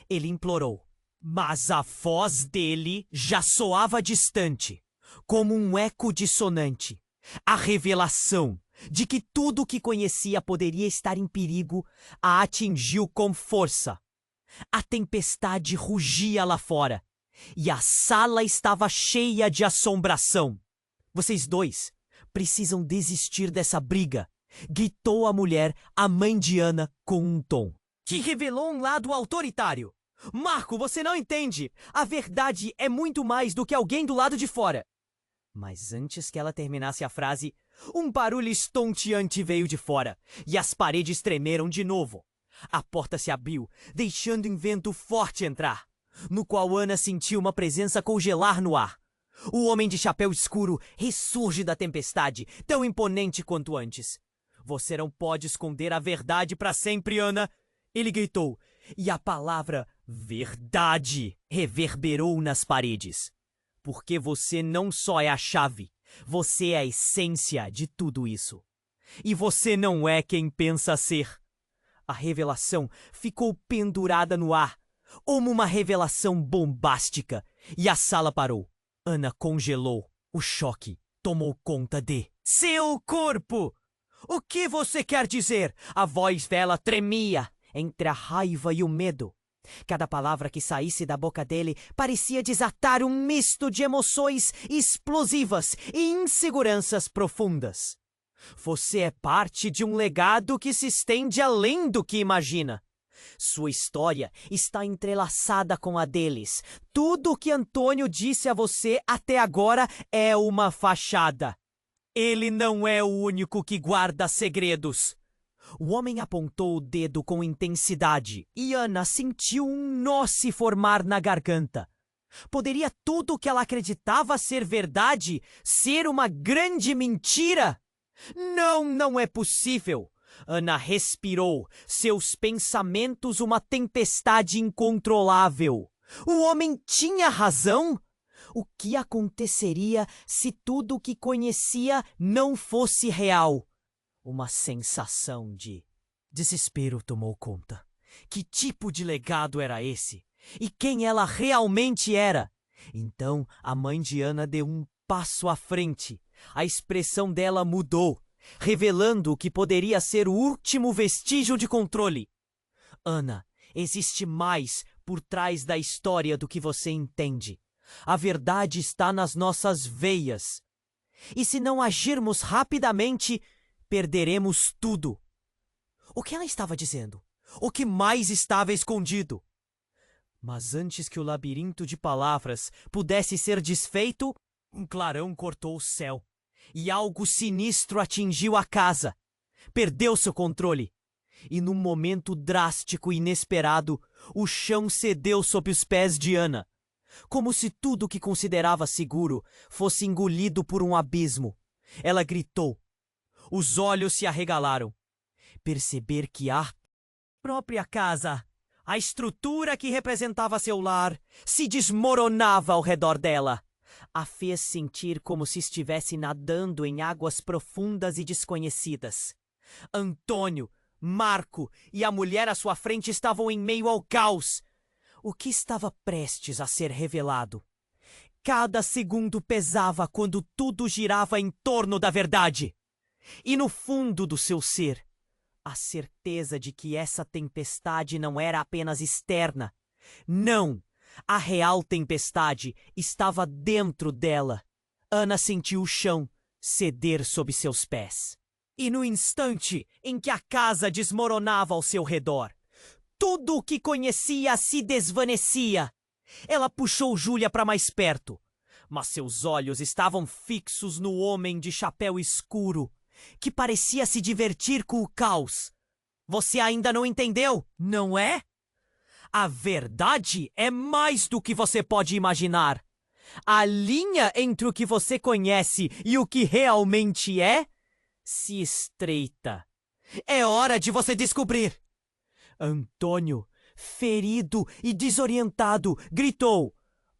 Ele implorou. Mas a voz dele já soava distante, como um eco dissonante. A revelação de que tudo o que conhecia poderia estar em perigo a atingiu com força. A tempestade rugia lá fora, e a sala estava cheia de assombração. Vocês dois precisam desistir dessa briga, gritou a mulher, a mãe de Ana, com um tom que revelou um lado autoritário. Marco, você não entende. A verdade é muito mais do que alguém do lado de fora. Mas antes que ela terminasse a frase, um barulho estonteante veio de fora, e as paredes tremeram de novo. A porta se abriu, deixando um vento forte entrar, no qual Ana sentiu uma presença congelar no ar. O homem de chapéu escuro ressurge da tempestade, tão imponente quanto antes. Você não pode esconder a verdade para sempre, Ana! Ele gritou, e a palavra verdade reverberou nas paredes. Porque você não só é a chave, você é a essência de tudo isso. E você não é quem pensa ser. A revelação ficou pendurada no ar, uma revelação bombástica, e a sala parou. Ana congelou. O choque tomou conta de seu corpo. O que você quer dizer? A voz dela tremia entre a raiva e o medo. Cada palavra que saísse da boca dele parecia desatar um misto de emoções explosivas e inseguranças profundas. Você é parte de um legado que se estende além do que imagina. Sua história está entrelaçada com a deles. Tudo o que Antônio disse a você até agora é uma fachada. Ele não é o único que guarda segredos. O homem apontou o dedo com intensidade e Ana sentiu um nó se formar na garganta. Poderia tudo o que ela acreditava ser verdade ser uma grande mentira? Não, não é possível. Ana respirou, seus pensamentos uma tempestade incontrolável. O homem tinha razão? O que aconteceria se tudo o que conhecia não fosse real? Uma sensação de desespero tomou conta. Que tipo de legado era esse? E quem ela realmente era? Então a mãe de Ana deu um passo à frente. A expressão dela mudou, revelando o que poderia ser o último vestígio de controle. Ana, existe mais por trás da história do que você entende. A verdade está nas nossas veias. E se não agirmos rapidamente, perderemos tudo. O que ela estava dizendo? O que mais estava escondido? Mas antes que o labirinto de palavras pudesse ser desfeito, um clarão cortou o céu. E algo sinistro atingiu a casa. Perdeu seu controle. E num momento drástico e inesperado, o chão cedeu sob os pés de Ana. Como se tudo que considerava seguro fosse engolido por um abismo. Ela gritou. Os olhos se arregalaram. Perceber que a própria casa, a estrutura que representava seu lar, se desmoronava ao redor dela. A fez sentir como se estivesse nadando em águas profundas e desconhecidas. Antônio, Marco e a mulher à sua frente estavam em meio ao caos. O que estava prestes a ser revelado? Cada segundo pesava quando tudo girava em torno da verdade. E no fundo do seu ser, a certeza de que essa tempestade não era apenas externa. Não! A real tempestade estava dentro dela. Ana sentiu o chão ceder sob seus pés. E no instante em que a casa desmoronava ao seu redor, tudo o que conhecia se desvanecia. Ela puxou Júlia para mais perto, mas seus olhos estavam fixos no homem de chapéu escuro, que parecia se divertir com o caos. Você ainda não entendeu, não é? A verdade é mais do que você pode imaginar. A linha entre o que você conhece e o que realmente é se estreita. É hora de você descobrir. Antônio, ferido e desorientado, gritou.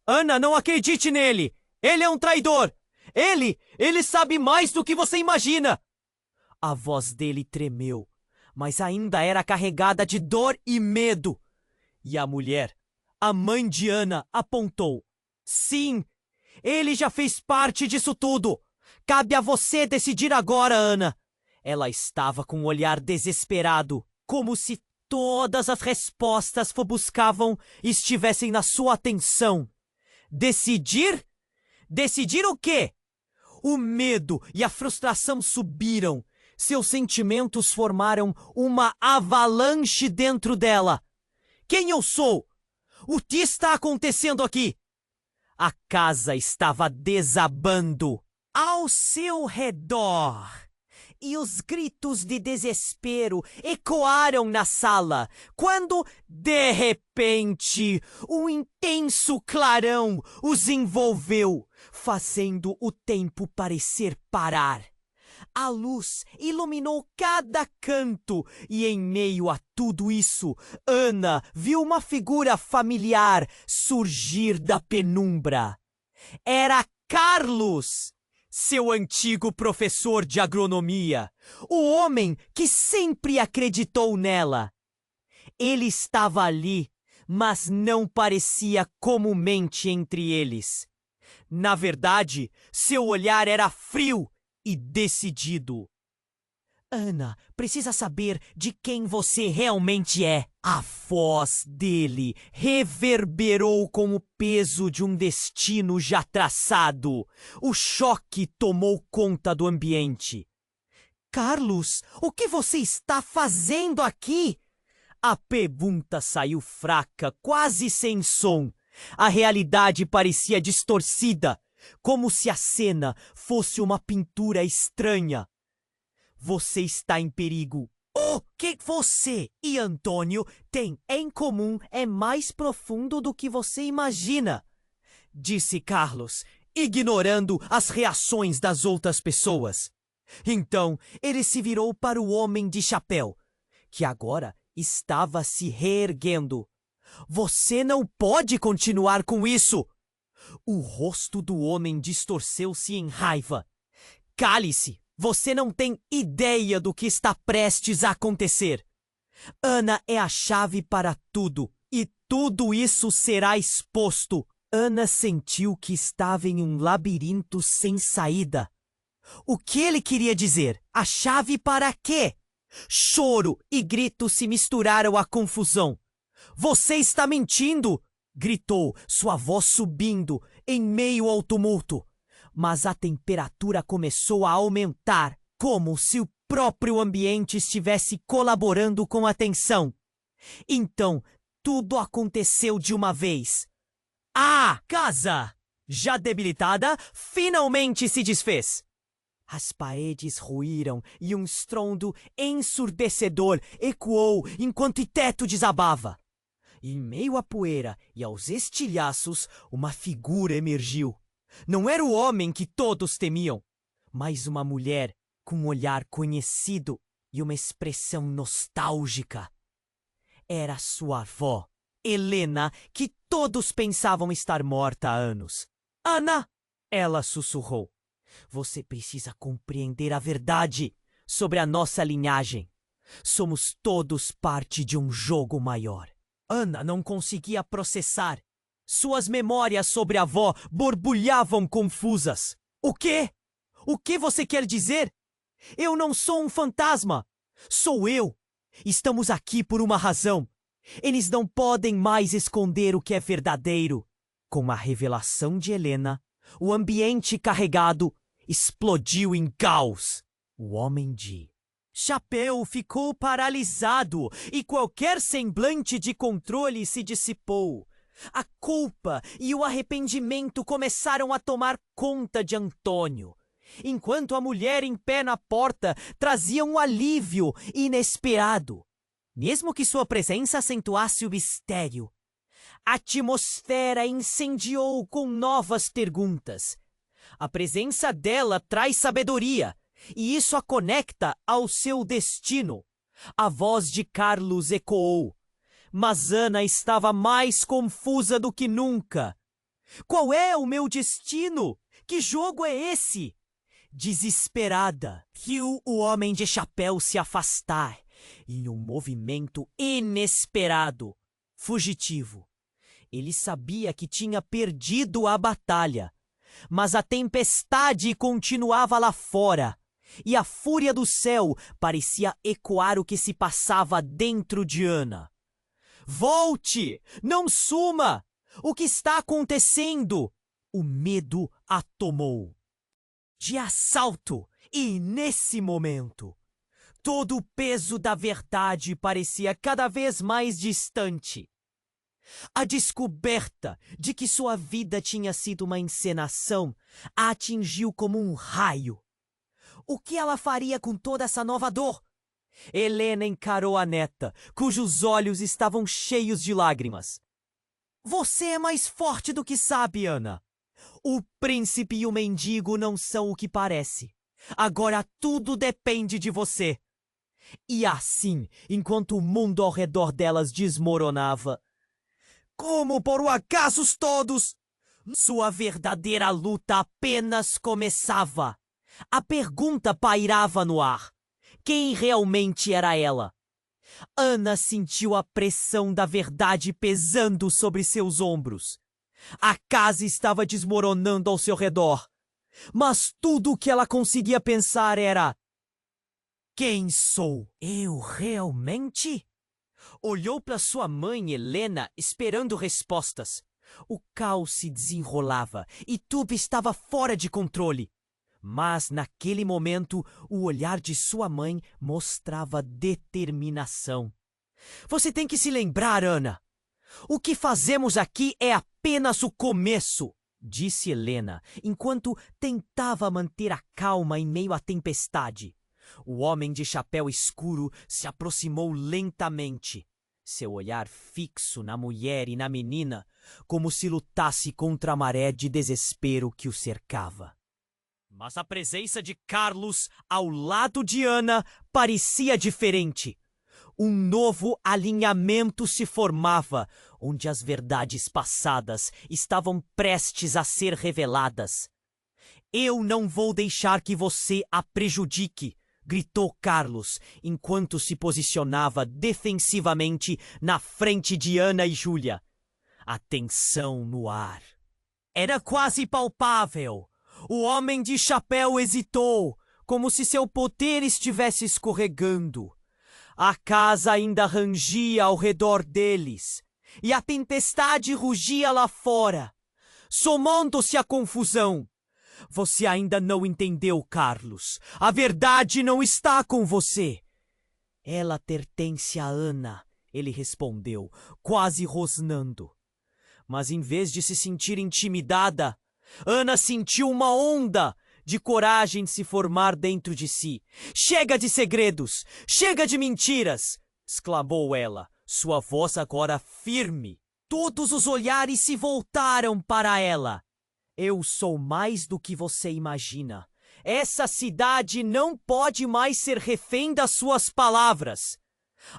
Ana, não acredite nele! Ele é um traidor! Ele sabe mais do que você imagina! A voz dele tremeu, mas ainda era carregada de dor e medo. E a mulher, a mãe de Ana, apontou. Sim, ele já fez parte disso tudo. Cabe a você decidir agora, Ana. Ela estava com um olhar desesperado, como se todas as respostas que buscavam estivessem na sua atenção. Decidir? Decidir o quê? O medo e a frustração subiram. Seus sentimentos formaram uma avalanche dentro dela. Quem eu sou? O que está acontecendo aqui? A casa estava desabando ao seu redor. E os gritos de desespero ecoaram na sala, quando, de repente, um intenso clarão os envolveu, fazendo o tempo parecer parar. A luz iluminou cada canto e, em meio a tudo isso, Ana viu uma figura familiar surgir da penumbra. Era Carlos, seu antigo professor de agronomia, o homem que sempre acreditou nela. Ele estava ali, mas não parecia comumente entre eles. Na verdade, seu olhar era frio e decidido. Ana precisa saber de quem você realmente é. A voz dele reverberou com o peso de um destino já traçado. O choque tomou conta do ambiente. Carlos, o que você está fazendo aqui? A pergunta saiu fraca, quase sem som. A realidade parecia distorcida, como se a cena fosse uma pintura estranha. Você está em perigo. O que você e Antônio têm em comum é mais profundo do que você imagina, disse Carlos, ignorando as reações das outras pessoas. Então ele se virou para o homem de chapéu, que agora estava se reerguendo. Você não pode continuar com isso! O rosto do homem distorceu-se em raiva. Cale-se! Você não tem ideia do que está prestes a acontecer. Ana é a chave para tudo, e tudo isso será exposto. Ana sentiu que estava em um labirinto sem saída. O que ele queria dizer? A chave para quê? Choro e grito se misturaram à confusão. Você está mentindo! Gritou, sua voz subindo em meio ao tumulto. Mas a temperatura começou a aumentar, como se o próprio ambiente estivesse colaborando com a tensão. Então, tudo aconteceu de uma vez. A casa, já debilitada, finalmente se desfez. As paredes ruíram e um estrondo ensurdecedor ecoou enquanto o teto desabava. Em meio à poeira e aos estilhaços, uma figura emergiu. Não era o homem que todos temiam, mas uma mulher com um olhar conhecido e uma expressão nostálgica. Era sua avó, Helena, que todos pensavam estar morta há anos. Ana! Ela sussurrou. Você precisa compreender a verdade sobre a nossa linhagem. Somos todos parte de um jogo maior. Ana não conseguia processar. Suas memórias sobre a avó borbulhavam confusas. O quê? O que você quer dizer? Eu não sou um fantasma. Sou eu. Estamos aqui por uma razão. Eles não podem mais esconder o que é verdadeiro. Com a revelação de Helena, o ambiente carregado explodiu em caos. O homem de chapéu ficou paralisado e qualquer semblante de controle se dissipou. A culpa e o arrependimento começaram a tomar conta de Antônio, enquanto a mulher em pé na porta trazia um alívio inesperado, mesmo que sua presença acentuasse o mistério. A atmosfera incendiou com novas perguntas. A presença dela traz sabedoria, e isso a conecta ao seu destino. A voz de Carlos ecoou. Mas Ana estava mais confusa do que nunca. Qual é o meu destino? Que jogo é esse? Desesperada, viu o homem de chapéu se afastar em um movimento inesperado, fugitivo. Ele sabia que tinha perdido a batalha, mas a tempestade continuava lá fora, e a fúria do céu parecia ecoar o que se passava dentro de Ana. Volte! Não suma! O que está acontecendo? O medo a tomou. De assalto! E nesse momento, todo o peso da verdade parecia cada vez mais distante. A descoberta de que sua vida tinha sido uma encenação a atingiu como um raio. O que ela faria com toda essa nova dor? Helena encarou a neta, cujos olhos estavam cheios de lágrimas. Você é mais forte do que sabe, Ana. O príncipe e o mendigo não são o que parece. Agora tudo depende de você. E assim, enquanto o mundo ao redor delas desmoronava. Como por um acaso todos? Sua verdadeira luta apenas começava. A pergunta pairava no ar. Quem realmente era ela? Ana sentiu a pressão da verdade pesando sobre seus ombros. A casa estava desmoronando ao seu redor. Mas tudo o que ela conseguia pensar era: quem sou eu realmente? Olhou para sua mãe Helena esperando respostas. O caos se desenrolava e tudo estava fora de controle. Mas naquele momento, o olhar de sua mãe mostrava determinação. Você tem que se lembrar, Ana. O que fazemos aqui é apenas o começo, disse Helena, enquanto tentava manter a calma em meio à tempestade. O homem de chapéu escuro se aproximou lentamente, seu olhar fixo na mulher e na menina, como se lutasse contra a maré de desespero que o cercava. Mas a presença de Carlos ao lado de Ana parecia diferente. Um novo alinhamento se formava, onde as verdades passadas estavam prestes a ser reveladas. Eu não vou deixar que você a prejudique, gritou Carlos, enquanto se posicionava defensivamente na frente de Ana e Júlia. A tensão no ar era quase palpável. O homem de chapéu hesitou, como se seu poder estivesse escorregando. A casa ainda rangia ao redor deles, e a tempestade rugia lá fora, somando-se à confusão. Você ainda não entendeu, Carlos. A verdade não está com você. Ela pertence a Ana, ele respondeu, quase rosnando. Mas em vez de se sentir intimidada, Ana sentiu uma onda de coragem se formar dentro de si. Chega de segredos! Chega de mentiras! Exclamou ela, sua voz agora firme. Todos os olhares se voltaram para ela. Eu sou mais do que você imagina. Essa cidade não pode mais ser refém das suas palavras.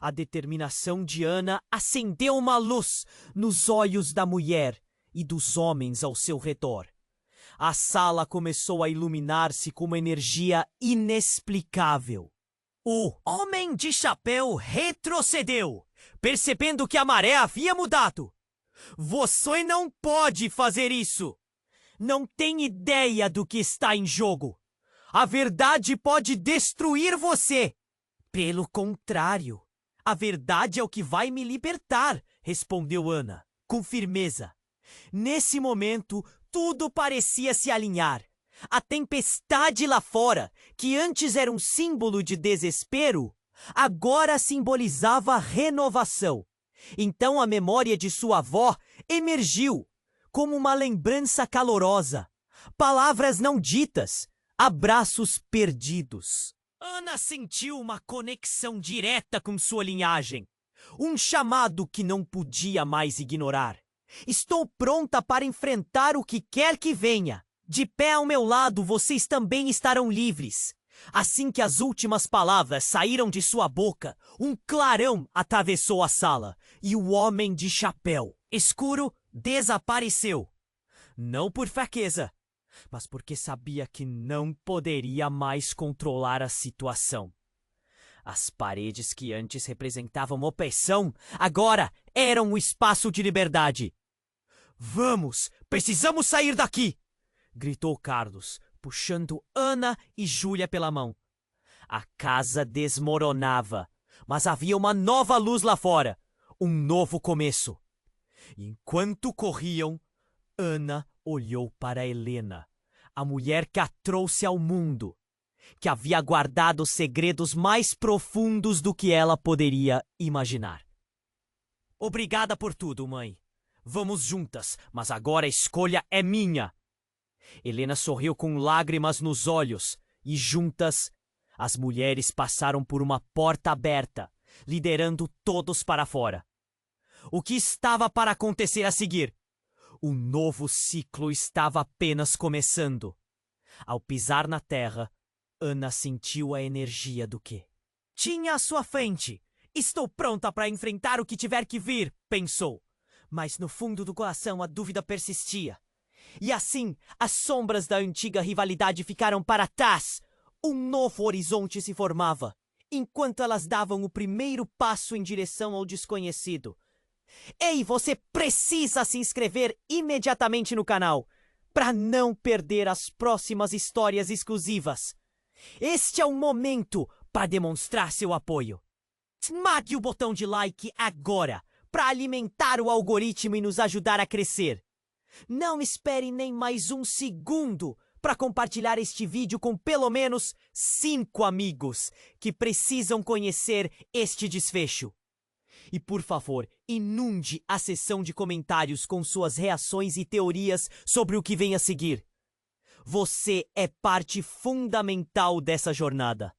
A determinação de Ana acendeu uma luz nos olhos da mulher e dos homens ao seu redor. A sala começou a iluminar-se com uma energia inexplicável. O homem de chapéu retrocedeu, percebendo que a maré havia mudado. Você não pode fazer isso! Não tem ideia do que está em jogo. A verdade pode destruir você. Pelo contrário, a verdade é o que vai me libertar, respondeu Ana, com firmeza. Nesse momento, tudo parecia se alinhar. A tempestade lá fora, que antes era um símbolo de desespero, agora simbolizava renovação. Então a memória de sua avó emergiu como uma lembrança calorosa. Palavras não ditas, abraços perdidos. Ana sentiu uma conexão direta com sua linhagem. Um chamado que não podia mais ignorar. Estou pronta para enfrentar o que quer que venha. De pé ao meu lado, vocês também estarão livres. Assim que as últimas palavras saíram de sua boca, um clarão atravessou a sala e o homem de chapéu escuro desapareceu. Não por fraqueza, mas porque sabia que não poderia mais controlar a situação. As paredes que antes representavam opressão, agora eram o espaço de liberdade. Vamos, precisamos sair daqui! Gritou Carlos, puxando Ana e Júlia pela mão. A casa desmoronava, mas havia uma nova luz lá fora, um novo começo. Enquanto corriam, Ana olhou para Helena, a mulher que a trouxe ao mundo, que havia guardado segredos mais profundos do que ela poderia imaginar. Obrigada por tudo, mãe. Vamos juntas, mas agora a escolha é minha. Helena sorriu com lágrimas nos olhos e juntas as mulheres passaram por uma porta aberta, liderando todos para fora. O que estava para acontecer a seguir? O novo ciclo estava apenas começando. Ao pisar na terra, Ana sentiu a energia do que tinha à sua frente. Estou pronta para enfrentar o que tiver que vir, pensou. Mas no fundo do coração a dúvida persistia. E assim, as sombras da antiga rivalidade ficaram para trás. Um novo horizonte se formava. enquanto elas davam o primeiro passo em direção ao desconhecido. Ei, você precisa se inscrever imediatamente no canal para não perder as próximas histórias exclusivas. Este é o momento para demonstrar seu apoio. Esmague o botão de like agora para alimentar o algoritmo e nos ajudar a crescer. Não espere nem mais um segundo para compartilhar este vídeo com pelo menos 5 amigos que precisam conhecer este desfecho. E por favor, inunde a seção de comentários com suas reações e teorias sobre o que vem a seguir. Você é parte fundamental dessa jornada.